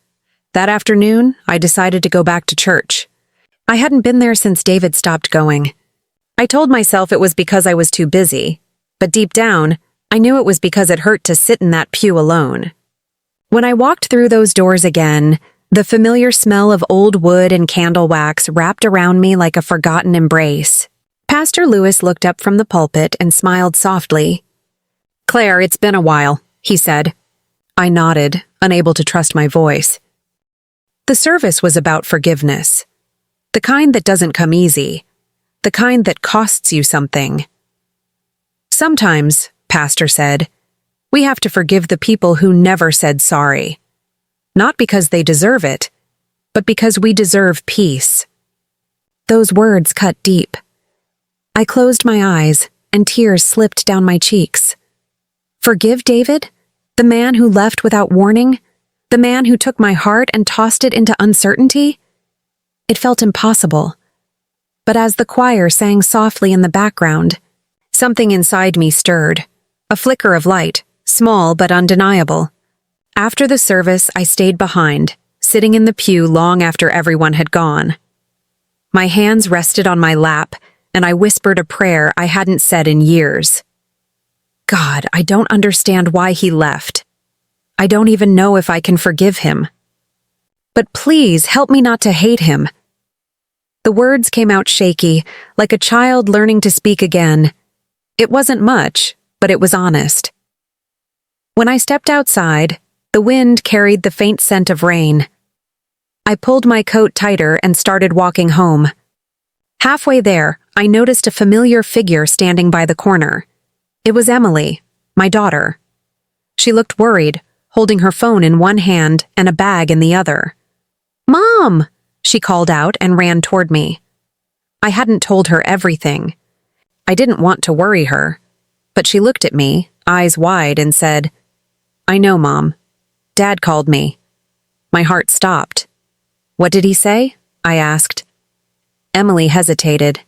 That afternoon, I decided to go back to church. I hadn't been there since David stopped going. I told myself it was because I was too busy, but deep down, I knew it was because it hurt to sit in that pew alone. When I walked through those doors again, the familiar smell of old wood and candle wax wrapped around me like a forgotten embrace. Pastor Lewis looked up from the pulpit and smiled softly. "Claire, it's been a while," he said. I nodded, unable to trust my voice. The service was about forgiveness. The kind that doesn't come easy. The kind that costs you something. "Sometimes," Pastor said, "we have to forgive the people who never said sorry. Not because they deserve it, but because we deserve peace." Those words cut deep. I closed my eyes, and tears slipped down my cheeks. Forgive David? The man who left without warning? The man who took my heart and tossed it into uncertainty? It felt impossible. But as the choir sang softly in the background, something inside me stirred. A flicker of light, small but undeniable. After the service, I stayed behind, sitting in the pew long after everyone had gone. My hands rested on my lap, and I whispered a prayer I hadn't said in years. God, I don't understand why he left. I don't even know if I can forgive him. But please help me not to hate him. The words came out shaky, like a child learning to speak again. It wasn't much, but it was honest. When I stepped outside, the wind carried the faint scent of rain. I pulled my coat tighter and started walking home. Halfway there, I noticed a familiar figure standing by the corner. It was Emily, my daughter. She looked worried, holding her phone in one hand and a bag in the other. "Mom!" she called out and ran toward me. I hadn't told her everything. I didn't want to worry her, but she looked at me, eyes wide, and said, "I know, Mom. Dad called me." My heart stopped. "What did he say?" I asked. Emily hesitated.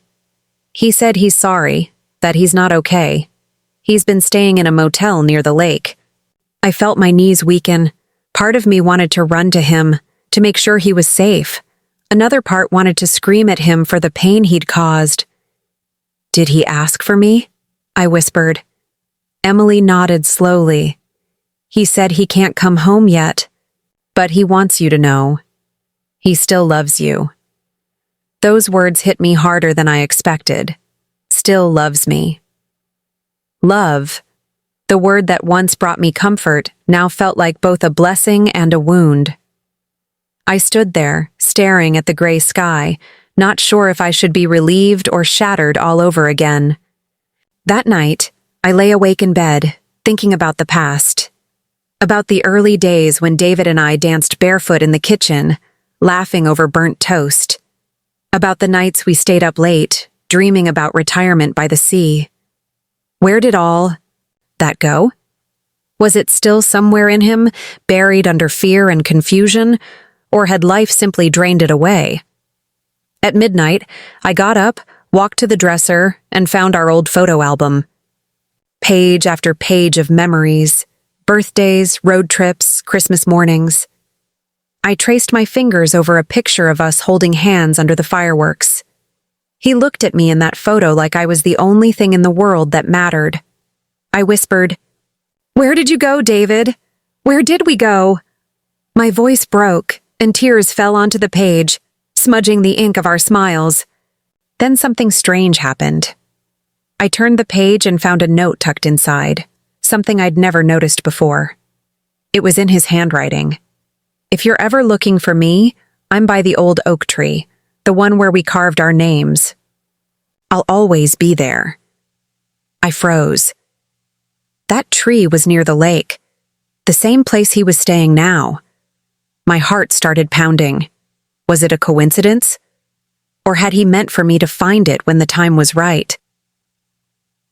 "He said he's sorry, that he's not okay. He's been staying in a motel near the lake." I felt my knees weaken. Part of me wanted to run to him, to make sure he was safe. Another part wanted to scream at him for the pain he'd caused. "Did he ask for me?" I whispered. Emily nodded slowly. "He said he can't come home yet, but he wants you to know. He still loves you." Those words hit me harder than I expected. Still loves me. Love, the word that once brought me comfort, now felt like both a blessing and a wound. I stood there, staring at the gray sky, not sure if I should be relieved or shattered all over again. That night, I lay awake in bed, thinking about the past. About the early days when David and I danced barefoot in the kitchen, laughing over burnt toast. About the nights we stayed up late, dreaming about retirement by the sea. Where did all that go? Was it still somewhere in him, buried under fear and confusion, or had life simply drained it away? At midnight, I got up, walked to the dresser, and found our old photo album. Page after page of memories, birthdays, road trips, Christmas mornings. I traced my fingers over a picture of us holding hands under the fireworks. He looked at me in that photo like I was the only thing in the world that mattered. I whispered, Where did you go, David? Where did we go? My voice broke, and tears fell onto the page, smudging the ink of our smiles. Then something strange happened. I turned the page and found a note tucked inside, something I'd never noticed before. It was in his handwriting. If you're ever looking for me, I'm by the old oak tree, the one where we carved our names. I'll always be there. I froze. That tree was near the lake, the same place he was staying now. My heart started pounding. Was it a coincidence? Or had he meant for me to find it when the time was right?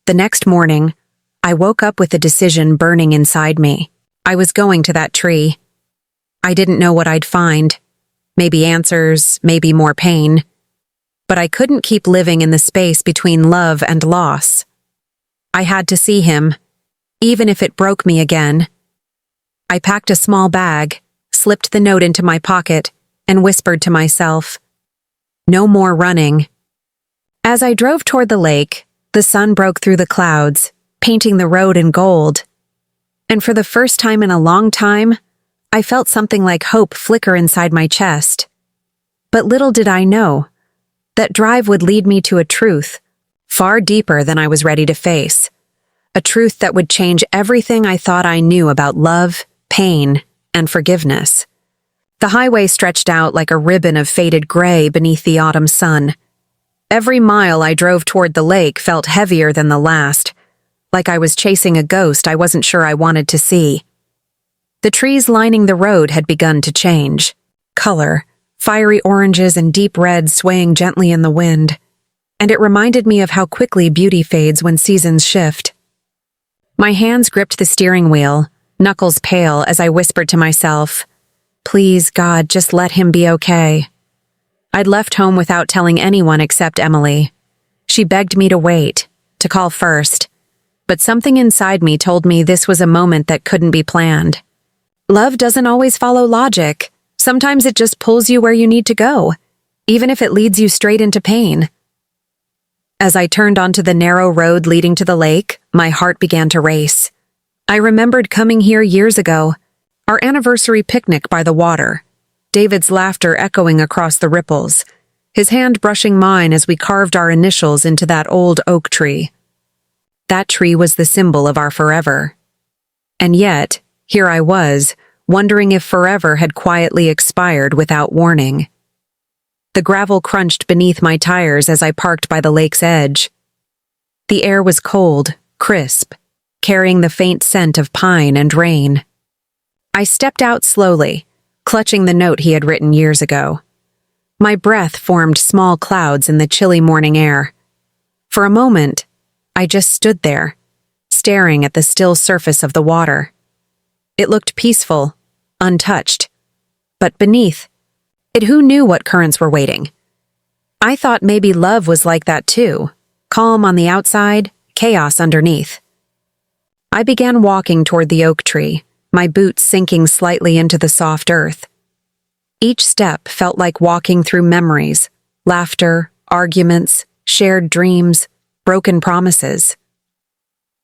The next morning, I woke up with a decision burning inside me. I was going to that tree. I didn't know what I'd find. Maybe answers, maybe more pain. But I couldn't keep living in the space between love and loss. I had to see him, even if it broke me again. I packed a small bag, slipped the note into my pocket, and whispered to myself, "No more running." As I drove toward the lake, the sun broke through the clouds, painting the road in gold. And for the first time in a long time, I felt something like hope flicker inside my chest. But little did I know, that drive would lead me to a truth far deeper than I was ready to face. A truth that would change everything I thought I knew about love, pain, and forgiveness. The highway stretched out like a ribbon of faded gray beneath the autumn sun. Every mile I drove toward the lake felt heavier than the last, like I was chasing a ghost I wasn't sure I wanted to see. The trees lining the road had begun to change. Color, fiery oranges and deep reds swaying gently in the wind. And it reminded me of how quickly beauty fades when seasons shift. My hands gripped the steering wheel, knuckles pale as I whispered to myself, "Please, God, just let him be okay." I'd left home without telling anyone except Emily. She begged me to wait, to call first, but something inside me told me this was a moment that couldn't be planned. Love doesn't always follow logic. Sometimes it just pulls you where you need to go, even if it leads you straight into pain. As I turned onto the narrow road leading to the lake, my heart began to race. I remembered coming here years ago, our anniversary picnic by the water, David's laughter echoing across the ripples, his hand brushing mine as we carved our initials into that old oak tree. That tree was the symbol of our forever. And yet, here I was, wondering if forever had quietly expired without warning. The gravel crunched beneath my tires as I parked by the lake's edge. The air was cold, crisp, carrying the faint scent of pine and rain. I stepped out slowly, clutching the note he had written years ago. My breath formed small clouds in the chilly morning air. For a moment, I just stood there, staring at the still surface of the water. It looked peaceful, untouched. But beneath, who knew what currents were waiting? I thought maybe love was like that too, calm on the outside, chaos underneath. I began walking toward the oak tree, my boots sinking slightly into the soft earth. Each step felt like walking through memories, laughter, arguments, shared dreams, broken promises.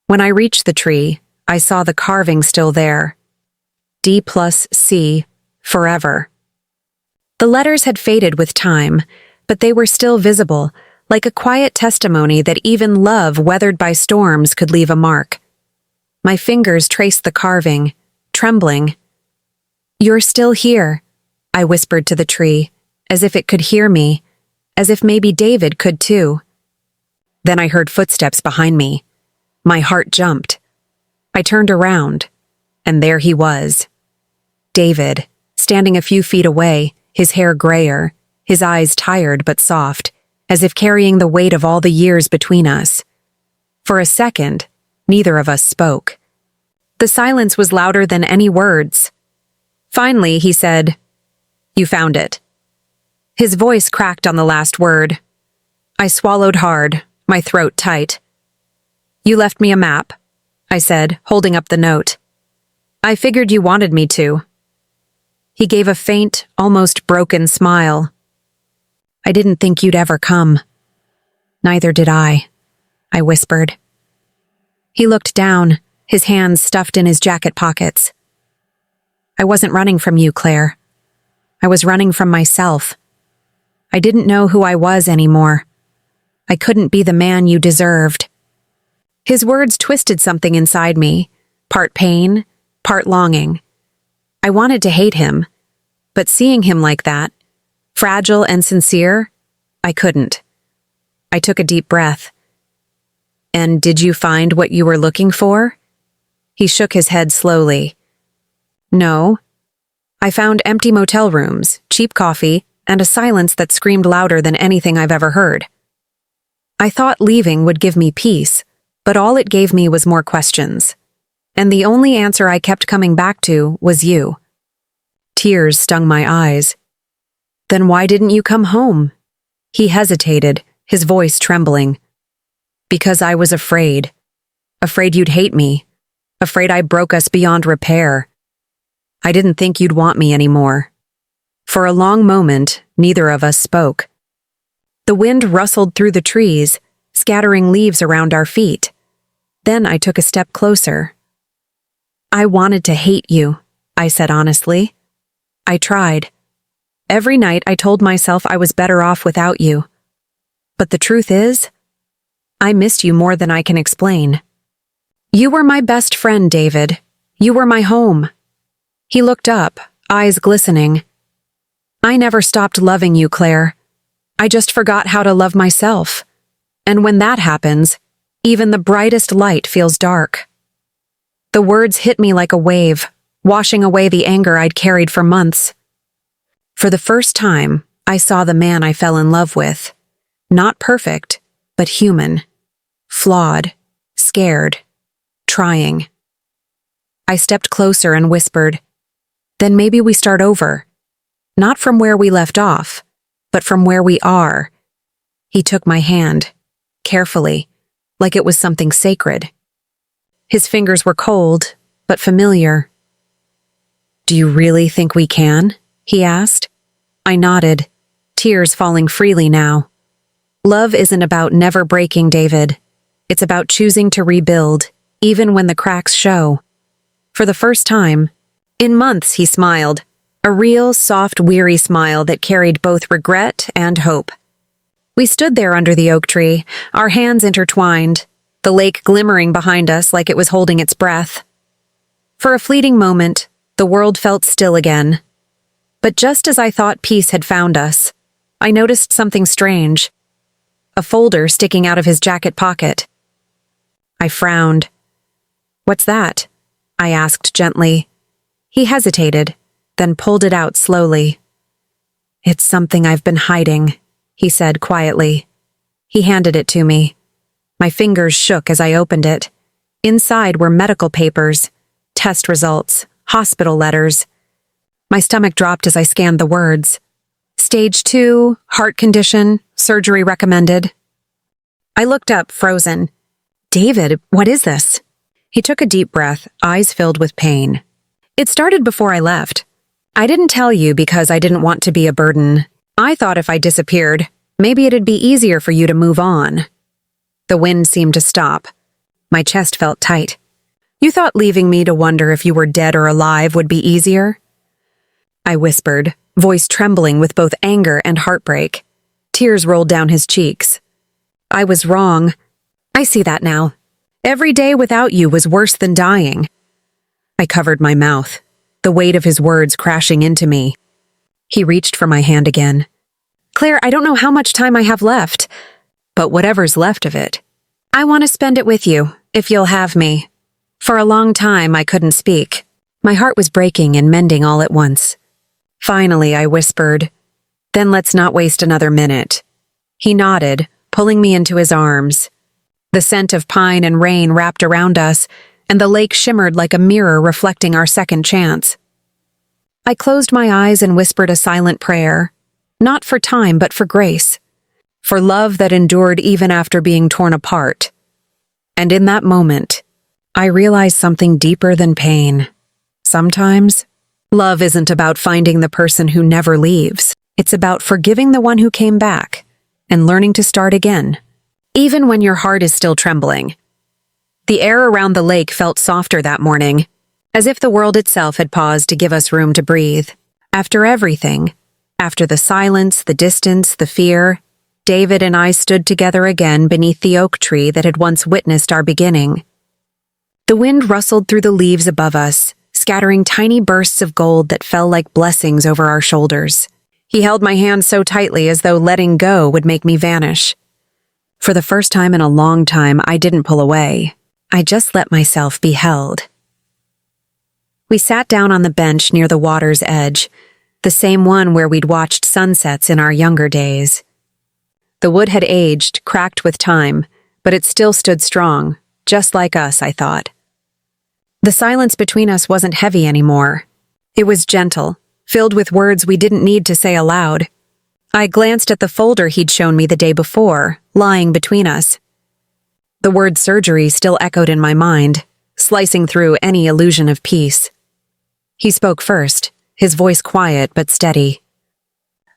When I reached the tree, I saw the carving still there. D+C, forever. The letters had faded with time, but they were still visible, like a quiet testimony that even love weathered by storms could leave a mark. My fingers traced the carving, trembling. "You're still here," I whispered to the tree, as if it could hear me, as if maybe David could too. Then I heard footsteps behind me. My heart jumped. I turned around, and there he was. David, standing a few feet away, his hair grayer, his eyes tired but soft, as if carrying the weight of all the years between us. For a second, neither of us spoke. The silence was louder than any words. Finally, he said, "You found it." His voice cracked on the last word. I swallowed hard, my throat tight. "You left me a map," I said, holding up the note. "I figured you wanted me to." He gave a faint, almost broken smile. "I didn't think you'd ever come." "Neither did I whispered. He looked down, his hands stuffed in his jacket pockets. I wasn't running from you, Claire. I was running from myself. I didn't know who I was anymore. I couldn't be the man you deserved. His words twisted something inside me, part pain, part longing. I wanted to hate him, but seeing him like that, fragile and sincere, I couldn't. I took a deep breath. And did you find what you were looking for? He shook his head slowly. No. I found empty motel rooms, cheap coffee, and a silence that screamed louder than anything I've ever heard. I thought leaving would give me peace, but all it gave me was more questions. And the only answer I kept coming back to was you. Tears stung my eyes. Then why didn't you come home? He hesitated, his voice trembling. Because I was afraid. Afraid you'd hate me. Afraid I broke us beyond repair. I didn't think you'd want me anymore. For a long moment, neither of us spoke. The wind rustled through the trees, scattering leaves around our feet. Then I took a step closer. I wanted to hate you, I said honestly. I tried. Every night I told myself I was better off without you. But the truth is, I missed you more than I can explain. You were my best friend, David. You were my home. He looked up, eyes glistening. I never stopped loving you, Claire. I just forgot how to love myself. And when that happens, even the brightest light feels dark. The words hit me like a wave, washing away the anger I'd carried for months. For the first time, I saw the man I fell in love with. Not perfect, but human. Flawed, scared, trying. I stepped closer and whispered, "Then maybe we start over. Not from where we left off, but from where we are." He took my hand, carefully, like it was something sacred. His fingers were cold, but familiar. "Do you really think we can?" he asked. I nodded, tears falling freely now. Love isn't about never breaking, David. It's about choosing to rebuild, even when the cracks show. For the first time, in months, he smiled, a real, soft, weary smile that carried both regret and hope. We stood there under the oak tree, our hands intertwined, the lake glimmering behind us like it was holding its breath. For a fleeting moment, the world felt still again. But just as I thought peace had found us, I noticed something strange. A folder sticking out of his jacket pocket. I frowned. "What's that?" I asked gently. He hesitated, then pulled it out slowly. "It's something I've been hiding," he said quietly. He handed it to me. My fingers shook as I opened it. Inside were medical papers, test results, hospital letters. My stomach dropped as I scanned the words. Stage 2, heart condition, surgery recommended. I looked up, frozen. "David, what is this?" He took a deep breath, eyes filled with pain. "It started before I left. I didn't tell you because I didn't want to be a burden. I thought if I disappeared, maybe it'd be easier for you to move on." The wind seemed to stop. My chest felt tight. "You thought leaving me to wonder if you were dead or alive would be easier?" I whispered, voice trembling with both anger and heartbreak. Tears rolled down his cheeks. "I was wrong. I see that now. Every day without you was worse than dying." I covered my mouth, the weight of his words crashing into me. He reached for my hand again. "Claire, I don't know how much time I have left, but whatever's left of it, I want to spend it with you, if you'll have me." For a long time, I couldn't speak. My heart was breaking and mending all at once. Finally, I whispered, "Then let's not waste another minute." He nodded, pulling me into his arms. The scent of pine and rain wrapped around us, and the lake shimmered like a mirror reflecting our second chance. I closed my eyes and whispered a silent prayer, not for time but for grace, for love that endured even after being torn apart. And in that moment, I realized something deeper than pain. Sometimes, love isn't about finding the person who never leaves. It's about forgiving the one who came back and learning to start again, even when your heart is still trembling. The air around the lake felt softer that morning, as if the world itself had paused to give us room to breathe. After everything, after the silence, the distance, the fear, David and I stood together again beneath the oak tree that had once witnessed our beginning. The wind rustled through the leaves above us, scattering tiny bursts of gold that fell like blessings over our shoulders. He held my hand so tightly as though letting go would make me vanish. For the first time in a long time, I didn't pull away. I just let myself be held. We sat down on the bench near the water's edge, the same one where we'd watched sunsets in our younger days. The wood had aged, cracked with time, but it still stood strong, just like us, I thought. The silence between us wasn't heavy anymore. It was gentle, filled with words we didn't need to say aloud. I glanced at the folder he'd shown me the day before, lying between us. The word surgery still echoed in my mind, slicing through any illusion of peace. He spoke first, his voice quiet but steady.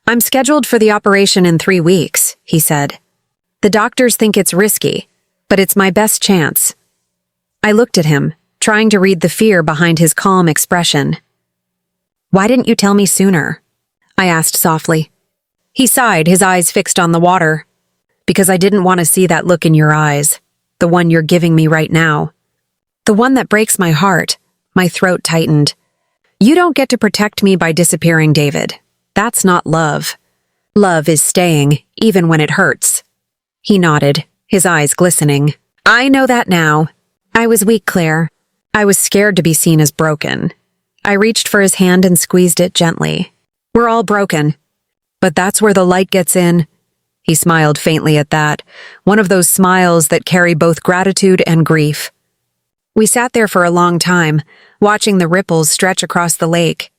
"I'm scheduled for the operation in 3 weeks," he said. "The doctors think it's risky, but it's my best chance." I looked at him, trying to read the fear behind his calm expression. "Why didn't you tell me sooner?" I asked softly. He sighed, his eyes fixed on the water. "Because I didn't want to see that look in your eyes, the one you're giving me right now. The one that breaks my heart." My throat tightened. "You don't get to protect me by disappearing, David. That's not love. Love is staying, even when it hurts." He nodded, his eyes glistening. "I know that now. I was weak, Claire. I was scared to be seen as broken." I reached for his hand and squeezed it gently. "We're all broken. But that's where the light gets in." He smiled faintly at that, one of those smiles that carry both gratitude and grief. We sat there for a long time, watching the ripples stretch across the lake.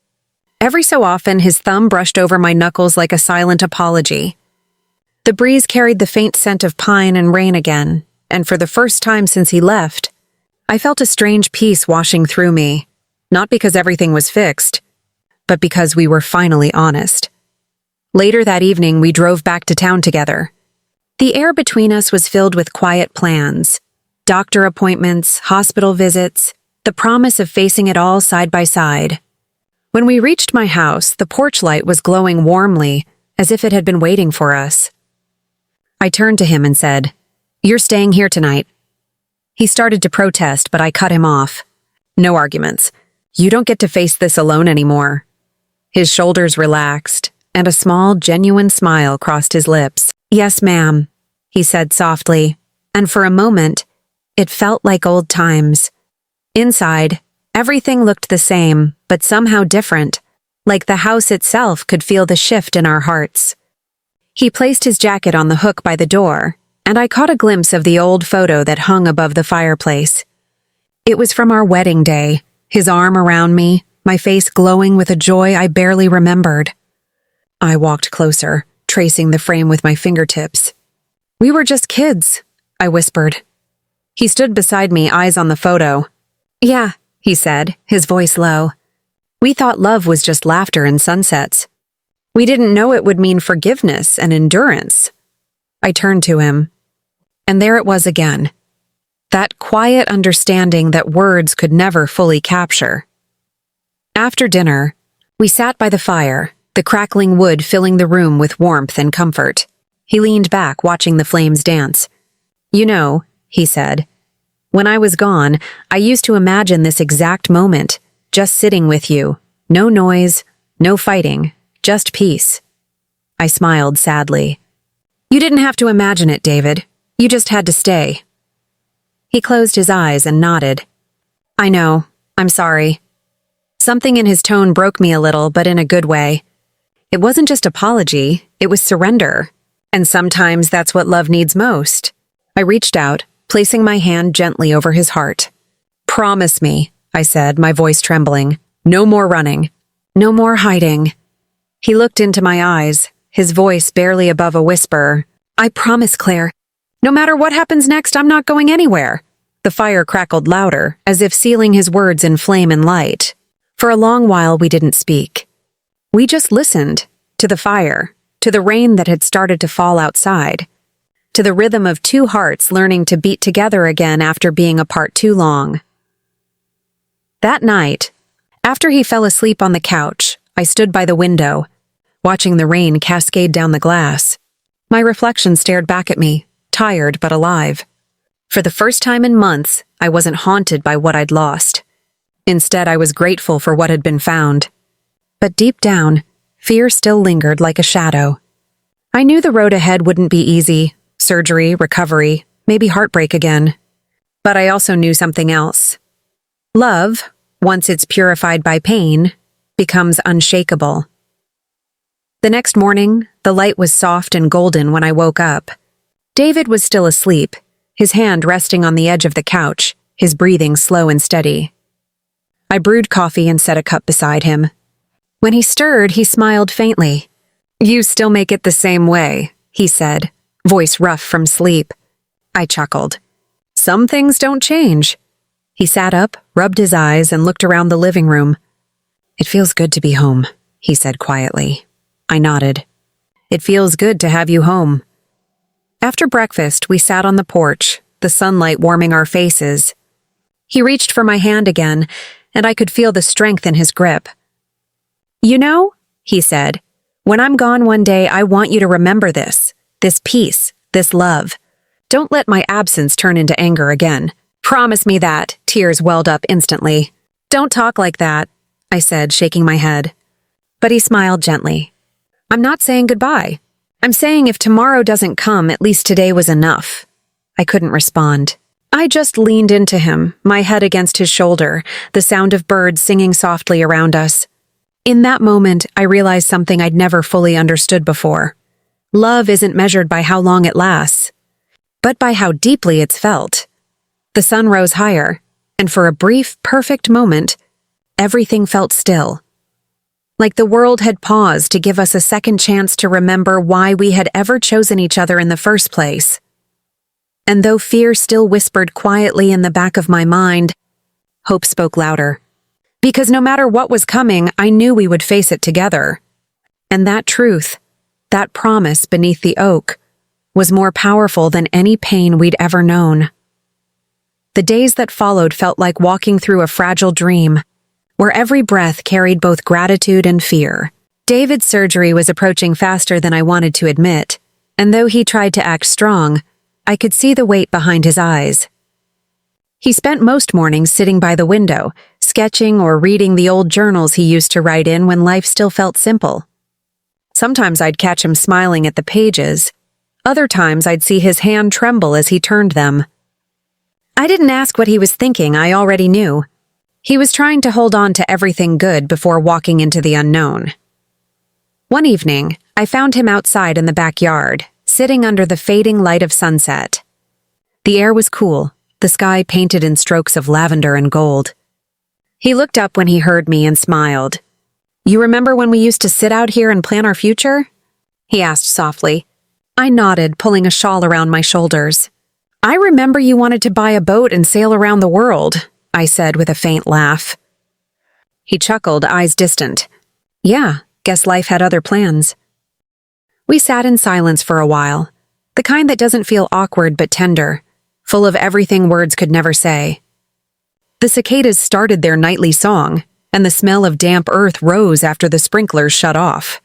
Every so often, his thumb brushed over my knuckles like a silent apology. The breeze carried the faint scent of pine and rain again, and for the first time since he left, I felt a strange peace washing through me, not because everything was fixed, but because we were finally honest. Later that evening, we drove back to town together. The air between us was filled with quiet plans, doctor appointments, hospital visits, the promise of facing it all side by side. When we reached my house, the porch light was glowing warmly, as if it had been waiting for us. I turned to him and said, "You're staying here tonight." He started to protest, but I cut him off. "No arguments. You don't get to face this alone anymore." His shoulders relaxed, and a small, genuine smile crossed his lips. "Yes, ma'am," he said softly, and for a moment, it felt like old times. Inside, everything looked the same, but somehow different, like the house itself could feel the shift in our hearts. He placed his jacket on the hook by the door, and I caught a glimpse of the old photo that hung above the fireplace. It was from our wedding day, his arm around me, my face glowing with a joy I barely remembered. I walked closer, tracing the frame with my fingertips. "We were just kids," I whispered. He stood beside me, eyes on the photo. "Yeah," he said, his voice low. "We thought love was just laughter and sunsets. We didn't know it would mean forgiveness and endurance." I turned to him, and there it was again. That quiet understanding that words could never fully capture. After dinner, we sat by the fire, the crackling wood filling the room with warmth and comfort. He leaned back, watching the flames dance. "You know," he said, "when I was gone, I used to imagine this exact moment, just sitting with you. No noise, no fighting, just peace." I smiled sadly. "You didn't have to imagine it, David. You just had to stay." He closed his eyes and nodded. "I know. I'm sorry." Something in his tone broke me a little, but in a good way. It wasn't just apology, it was surrender. And sometimes that's what love needs most. I reached out, placing my hand gently over his heart. "Promise me," I said, my voice trembling. "No more running. No more hiding." He looked into my eyes, his voice barely above a whisper. "I promise, Claire. No matter what happens next, I'm not going anywhere." The fire crackled louder, as if sealing his words in flame and light. For a long while, we didn't speak. We just listened, to the fire, to the rain that had started to fall outside. to the rhythm of two hearts learning to beat together again after being apart too long. That night, after he fell asleep on the couch, I stood by the window, watching the rain cascade down the glass. My reflection stared back at me, tired but alive. For the first time in months, I wasn't haunted by what I'd lost. Instead, I was grateful for what had been found. But deep down, fear still lingered like a shadow. I knew the road ahead wouldn't be easy, surgery, recovery, maybe heartbreak again. But I also knew something else. Love, once it's purified by pain, becomes unshakable. The next morning, the light was soft and golden when I woke up. David was still asleep, his hand resting on the edge of the couch, his breathing slow and steady. I brewed coffee and set a cup beside him. When he stirred, he smiled faintly. "You still make it the same way," he said, voice rough from sleep. I chuckled. "Some things don't change." He sat up, rubbed his eyes, and looked around the living room. "It feels good to be home," he said quietly. I nodded. "It feels good to have you home." After breakfast, we sat on the porch, the sunlight warming our faces. He reached for my hand again, and I could feel the strength in his grip. "You know," he said, "when I'm gone one day, I want you to remember this peace, this love. Don't let my absence turn into anger again. Promise me that." Tears welled up instantly. "Don't talk like that," I said, shaking my head. But he smiled gently. "I'm not saying goodbye. I'm saying if tomorrow doesn't come, at least today was enough." I couldn't respond. I just leaned into him, my head against his shoulder, the sound of birds singing softly around us. In that moment, I realized something I'd never fully understood before. Love isn't measured by how long it lasts, but by how deeply it's felt. The sun rose higher, and for a brief, perfect moment, everything felt still. Like the world had paused to give us a second chance to remember why we had ever chosen each other in the first place. And though fear still whispered quietly in the back of my mind, hope spoke louder. Because no matter what was coming, I knew we would face it together. And that truth, that promise beneath the oak, was more powerful than any pain we'd ever known. The days that followed felt like walking through a fragile dream, where every breath carried both gratitude and fear. David's surgery was approaching faster than I wanted to admit, and though he tried to act strong, I could see the weight behind his eyes. He spent most mornings sitting by the window, sketching or reading the old journals he used to write in when life still felt simple. Sometimes I'd catch him smiling at the pages. Other times I'd see his hand tremble as he turned them. I didn't ask what he was thinking, I already knew. He was trying to hold on to everything good before walking into the unknown. One evening, I found him outside in the backyard, sitting under the fading light of sunset. The air was cool, the sky painted in strokes of lavender and gold. He looked up when he heard me and smiled. "You remember when we used to sit out here and plan our future?" he asked softly. I nodded, pulling a shawl around my shoulders. "I remember you wanted to buy a boat and sail around the world," I said with a faint laugh. He chuckled, eyes distant. "Yeah, guess life had other plans." We sat in silence for a while, the kind that doesn't feel awkward but tender, full of everything words could never say. The cicadas started their nightly song, and the smell of damp earth rose after the sprinklers shut off.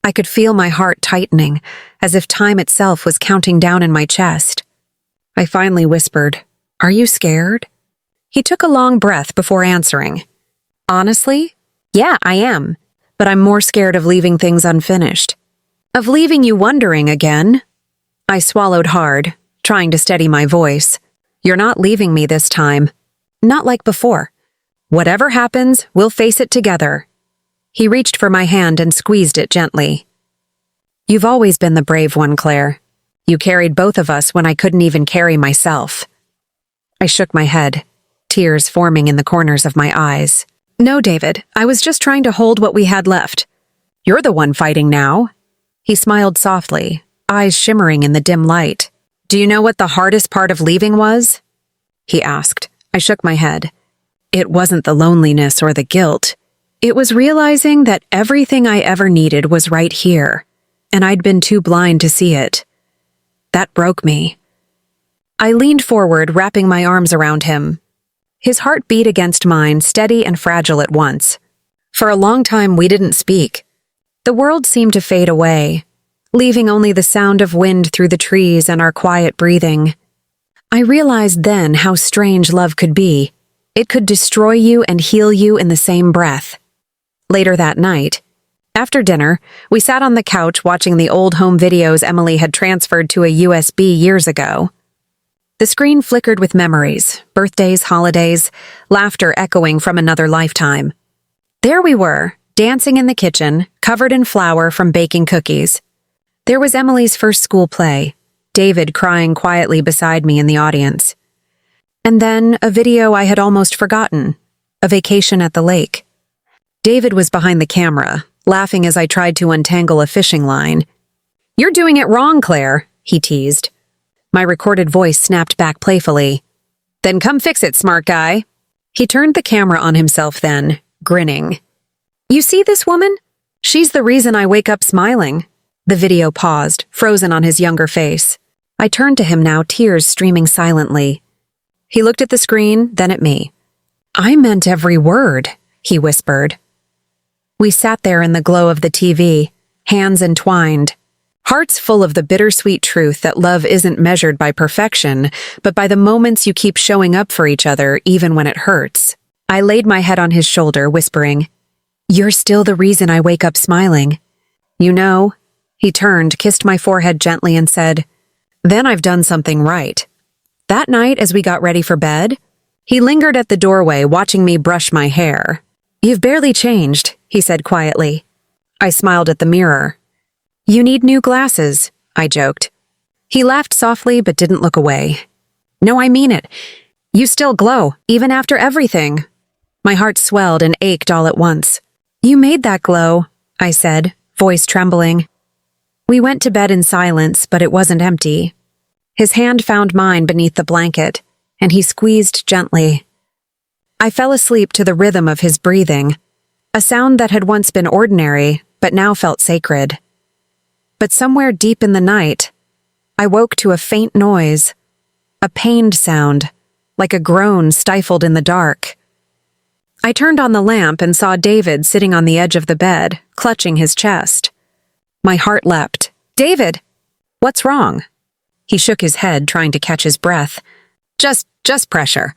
I could feel my heart tightening, as if time itself was counting down in my chest. I finally whispered, "Are you scared?" He took a long breath before answering. "Honestly, yeah, I am, but I'm more scared of leaving things unfinished. Of leaving you wondering again." I swallowed hard, trying to steady my voice. "You're not leaving me this time. Not like before. Whatever happens, we'll face it together." He reached for my hand and squeezed it gently. "You've always been the brave one, Claire. You carried both of us when I couldn't even carry myself." I shook my head, tears forming in the corners of my eyes. "No, David, I was just trying to hold what we had left. You're the one fighting now." He smiled softly, eyes shimmering in the dim light. "Do you know what the hardest part of leaving was?" he asked. I shook my head. It wasn't the loneliness or the guilt. It was realizing that everything I ever needed was right here, and I'd been too blind to see it. That broke me. I leaned forward, wrapping my arms around him. His heart beat against mine, steady and fragile at once. For a long time, we didn't speak. The world seemed to fade away, leaving only the sound of wind through the trees and our quiet breathing. I realized then how strange love could be. It could destroy you and heal you in the same breath. Later that night, after dinner, we sat on the couch watching the old home videos Emily had transferred to a USB years ago. The screen flickered with memories, birthdays, holidays, laughter echoing from another lifetime. There we were, dancing in the kitchen, covered in flour from baking cookies. There was Emily's first school play, David crying quietly beside me in the audience. And then a video I had almost forgotten, a vacation at the lake. David was behind the camera, laughing as I tried to untangle a fishing line. "You're doing it wrong, Claire," he teased. My recorded voice snapped back playfully. "Then come fix it, smart guy." He turned the camera on himself then, grinning. "You see this woman? She's the reason I wake up smiling." The video paused, frozen on his younger face. I turned to him now, tears streaming silently. He looked at the screen, then at me. "I meant every word," he whispered. We sat there in the glow of the TV, hands entwined, hearts full of the bittersweet truth that love isn't measured by perfection, but by the moments you keep showing up for each other even when it hurts. I laid my head on his shoulder, whispering, "You're still the reason I wake up smiling." "You know," he turned, kissed my forehead gently and said, "Then I've done something right." That night, as we got ready for bed, he lingered at the doorway, watching me brush my hair. "You've barely changed," he said quietly. I smiled at the mirror. "You need new glasses," I joked. He laughed softly but didn't look away. "No, I mean it. You still glow, even after everything." My heart swelled and ached all at once. "You made that glow," I said, voice trembling. We went to bed in silence, but it wasn't empty. His hand found mine beneath the blanket, and he squeezed gently. I fell asleep to the rhythm of his breathing, a sound that had once been ordinary, but now felt sacred. But somewhere deep in the night, I woke to a faint noise, a pained sound, like a groan stifled in the dark. I turned on the lamp and saw David sitting on the edge of the bed, clutching his chest. My heart leapt. "David, what's wrong?" He shook his head, trying to catch his breath. Just pressure.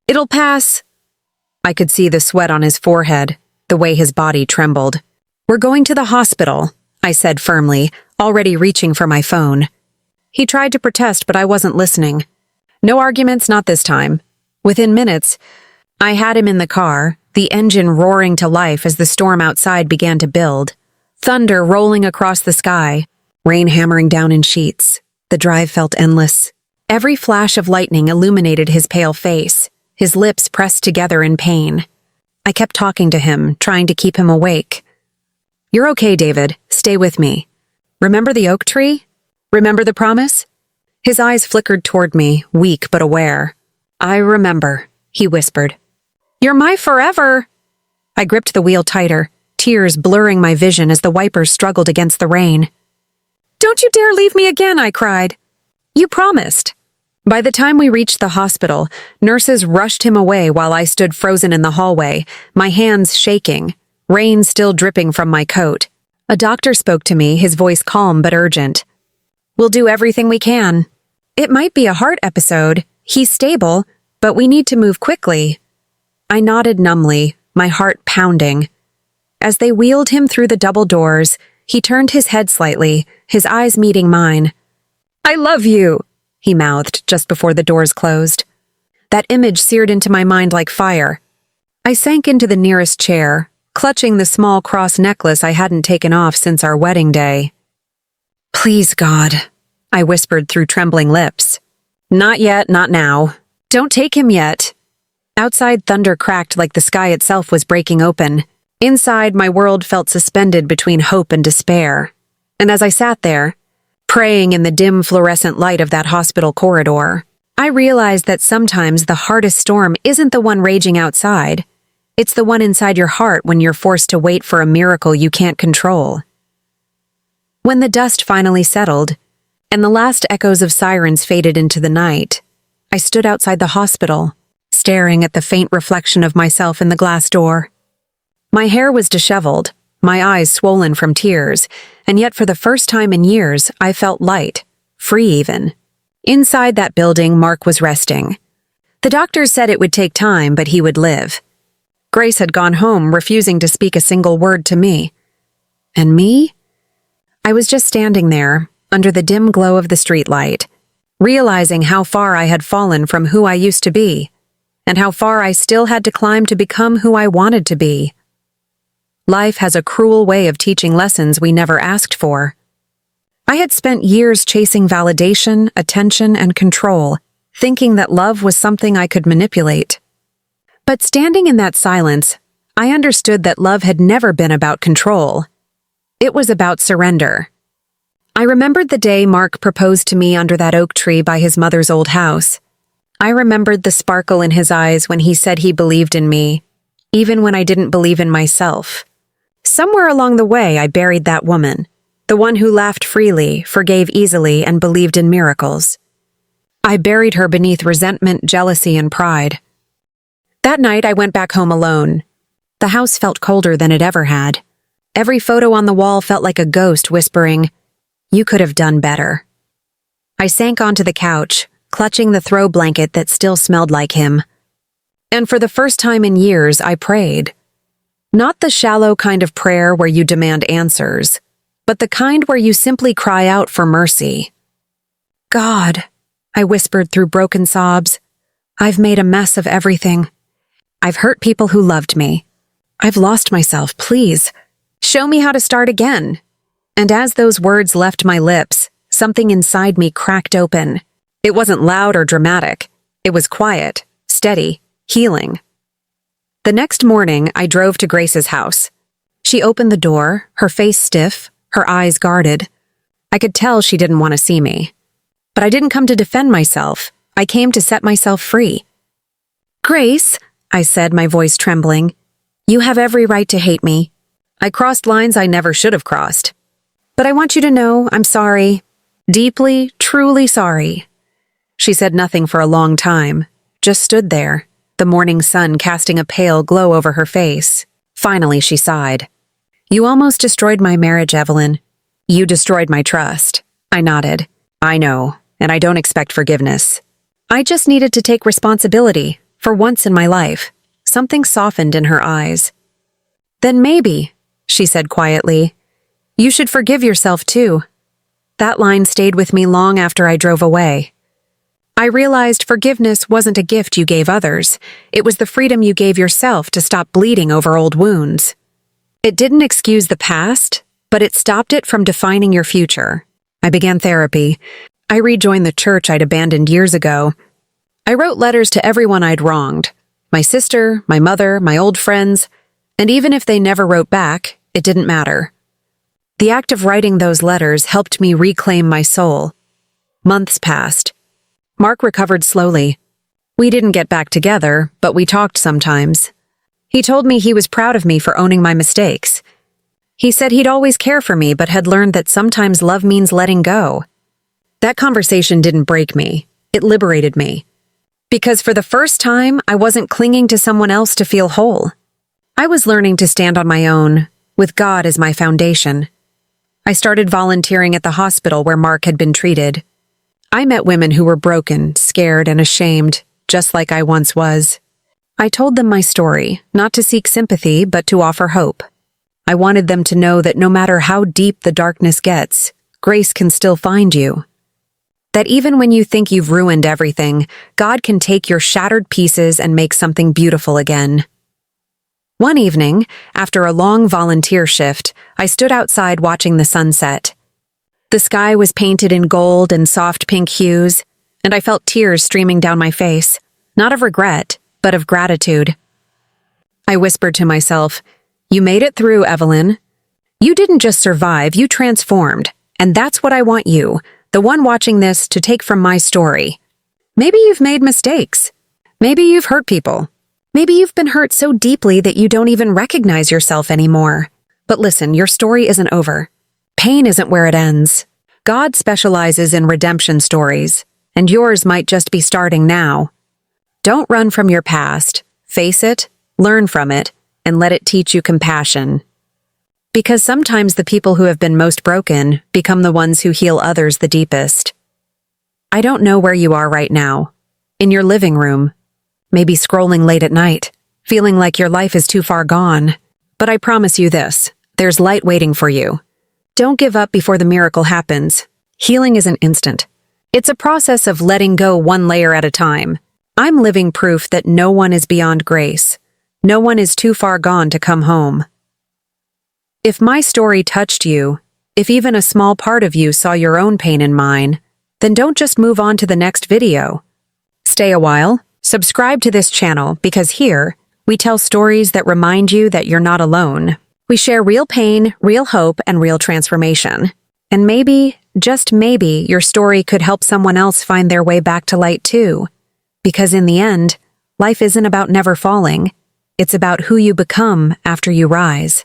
It'll pass." I could see the sweat on his forehead, the way his body trembled. "We're going to the hospital," I said firmly, already reaching for my phone. He tried to protest, but I wasn't listening. No arguments, not this time. Within minutes, I had him in the car, the engine roaring to life as the storm outside began to build. Thunder rolling across the sky, rain hammering down in sheets. The drive felt endless. Every flash of lightning illuminated his pale face, his lips pressed together in pain. I kept talking to him, trying to keep him awake. "You're okay, David. Stay with me. Remember the oak tree? Remember the promise?" His eyes flickered toward me, weak but aware. "I remember," he whispered. "You're my forever." I gripped the wheel tighter, tears blurring my vision as the wipers struggled against the rain. "Don't you dare leave me again," I cried. "You promised." By the time we reached the hospital, nurses rushed him away while I stood frozen in the hallway, my hands shaking, rain still dripping from my coat. A doctor spoke to me, his voice calm but urgent. "We'll do everything we can. It might be a heart episode. He's stable, but we need to move quickly." I nodded numbly, my heart pounding. As they wheeled him through the double doors, he turned his head slightly, his eyes meeting mine. "I love you," he mouthed just before the doors closed. That image seared into my mind like fire. I sank into the nearest chair, clutching the small cross necklace I hadn't taken off since our wedding day. "Please, God," I whispered through trembling lips. "Not yet, not now. Don't take him yet." Outside, thunder cracked like the sky itself was breaking open. Inside, my world felt suspended between hope and despair. And as I sat there, praying in the dim fluorescent light of that hospital corridor, I realized that sometimes the hardest storm isn't the one raging outside. It's the one inside your heart when you're forced to wait for a miracle you can't control. When the dust finally settled, and the last echoes of sirens faded into the night, I stood outside the hospital, staring at the faint reflection of myself in the glass door. My hair was disheveled, my eyes swollen from tears, and yet for the first time in years, I felt light, free even. Inside that building, Mark was resting. The doctors said it would take time, but he would live. Grace had gone home, refusing to speak a single word to me. And me? I was just standing there, under the dim glow of the streetlight, realizing how far I had fallen from who I used to be, and how far I still had to climb to become who I wanted to be. Life has a cruel way of teaching lessons we never asked for. I had spent years chasing validation, attention, and control, thinking that love was something I could manipulate. But standing in that silence, I understood that love had never been about control. It was about surrender. I remembered the day Mark proposed to me under that oak tree by his mother's old house. I remembered the sparkle in his eyes when he said he believed in me, even when I didn't believe in myself. Somewhere along the way, I buried that woman, the one who laughed freely, forgave easily, and believed in miracles. I buried her beneath resentment, jealousy, and pride. That night, I went back home alone. The house felt colder than it ever had. Every photo on the wall felt like a ghost whispering, "You could have done better." I sank onto the couch, clutching the throw blanket that still smelled like him. And for the first time in years, I prayed. Not the shallow kind of prayer where you demand answers, but the kind where you simply cry out for mercy. "God," I whispered through broken sobs, "I've made a mess of everything. I've hurt people who loved me. I've lost myself. Please, show me how to start again." And as those words left my lips, something inside me cracked open. It wasn't loud or dramatic. It was quiet, steady, healing. The next morning, I drove to Grace's house. She opened the door, her face stiff, her eyes guarded. I could tell she didn't want to see me. But I didn't come to defend myself. I came to set myself free. "Grace," I said, my voice trembling, "you have every right to hate me. I crossed lines I never should have crossed. But I want you to know I'm sorry. Deeply, truly sorry." She said nothing for a long time, just stood there, the morning sun casting a pale glow over her face. Finally, she sighed. "You almost destroyed my marriage, Evelyn. You destroyed my trust." I nodded. "I know, and I don't expect forgiveness. I just needed to take responsibility, for once in my life." Something softened in her eyes. "Then maybe," she said quietly, "you should forgive yourself too." That line stayed with me long after I drove away. I realized forgiveness wasn't a gift you gave others. It was the freedom you gave yourself to stop bleeding over old wounds. It didn't excuse the past, but it stopped it from defining your future. I began therapy. I rejoined the church I'd abandoned years ago. I wrote letters to everyone I'd wronged. My sister, my mother, my old friends. And even if they never wrote back, it didn't matter. The act of writing those letters helped me reclaim my soul. Months passed. Mark recovered slowly. We didn't get back together, but we talked sometimes. He told me he was proud of me for owning my mistakes. He said he'd always care for me, but had learned that sometimes love means letting go. That conversation didn't break me. It liberated me. Because for the first time, I wasn't clinging to someone else to feel whole. I was learning to stand on my own, with God as my foundation. I started volunteering at the hospital where Mark had been treated. I met women who were broken, scared, and ashamed, just like I once was. I told them my story, not to seek sympathy, but to offer hope. I wanted them to know that no matter how deep the darkness gets, grace can still find you. That even when you think you've ruined everything, God can take your shattered pieces and make something beautiful again. One evening, after a long volunteer shift, I stood outside watching the sunset. The sky was painted in gold and soft pink hues, and I felt tears streaming down my face, not of regret, but of gratitude. I whispered to myself, "You made it through, Evelyn. You didn't just survive, you transformed, and that's what I want you, the one watching this, to take from my story. Maybe you've made mistakes. Maybe you've hurt people. Maybe you've been hurt so deeply that you don't even recognize yourself anymore. But listen, your story isn't over. Pain isn't where it ends. God specializes in redemption stories, and yours might just be starting now. Don't run from your past. Face it, learn from it, and let it teach you compassion. Because sometimes the people who have been most broken become the ones who heal others the deepest. I don't know where you are right now. In your living room. Maybe scrolling late at night, feeling like your life is too far gone. But I promise you this, there's light waiting for you. Don't give up before the miracle happens. Healing isn't instant. It's a process of letting go one layer at a time. I'm living proof that no one is beyond grace. No one is too far gone to come home. If my story touched you, if even a small part of you saw your own pain in mine, then don't just move on to the next video. Stay a while, subscribe to this channel because here, we tell stories that remind you that you're not alone. We share real pain, real hope, and real transformation. And maybe, just maybe, your story could help someone else find their way back to light too. Because in the end, life isn't about never falling. It's about who you become after you rise.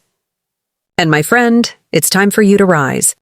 And my friend, it's time for you to rise.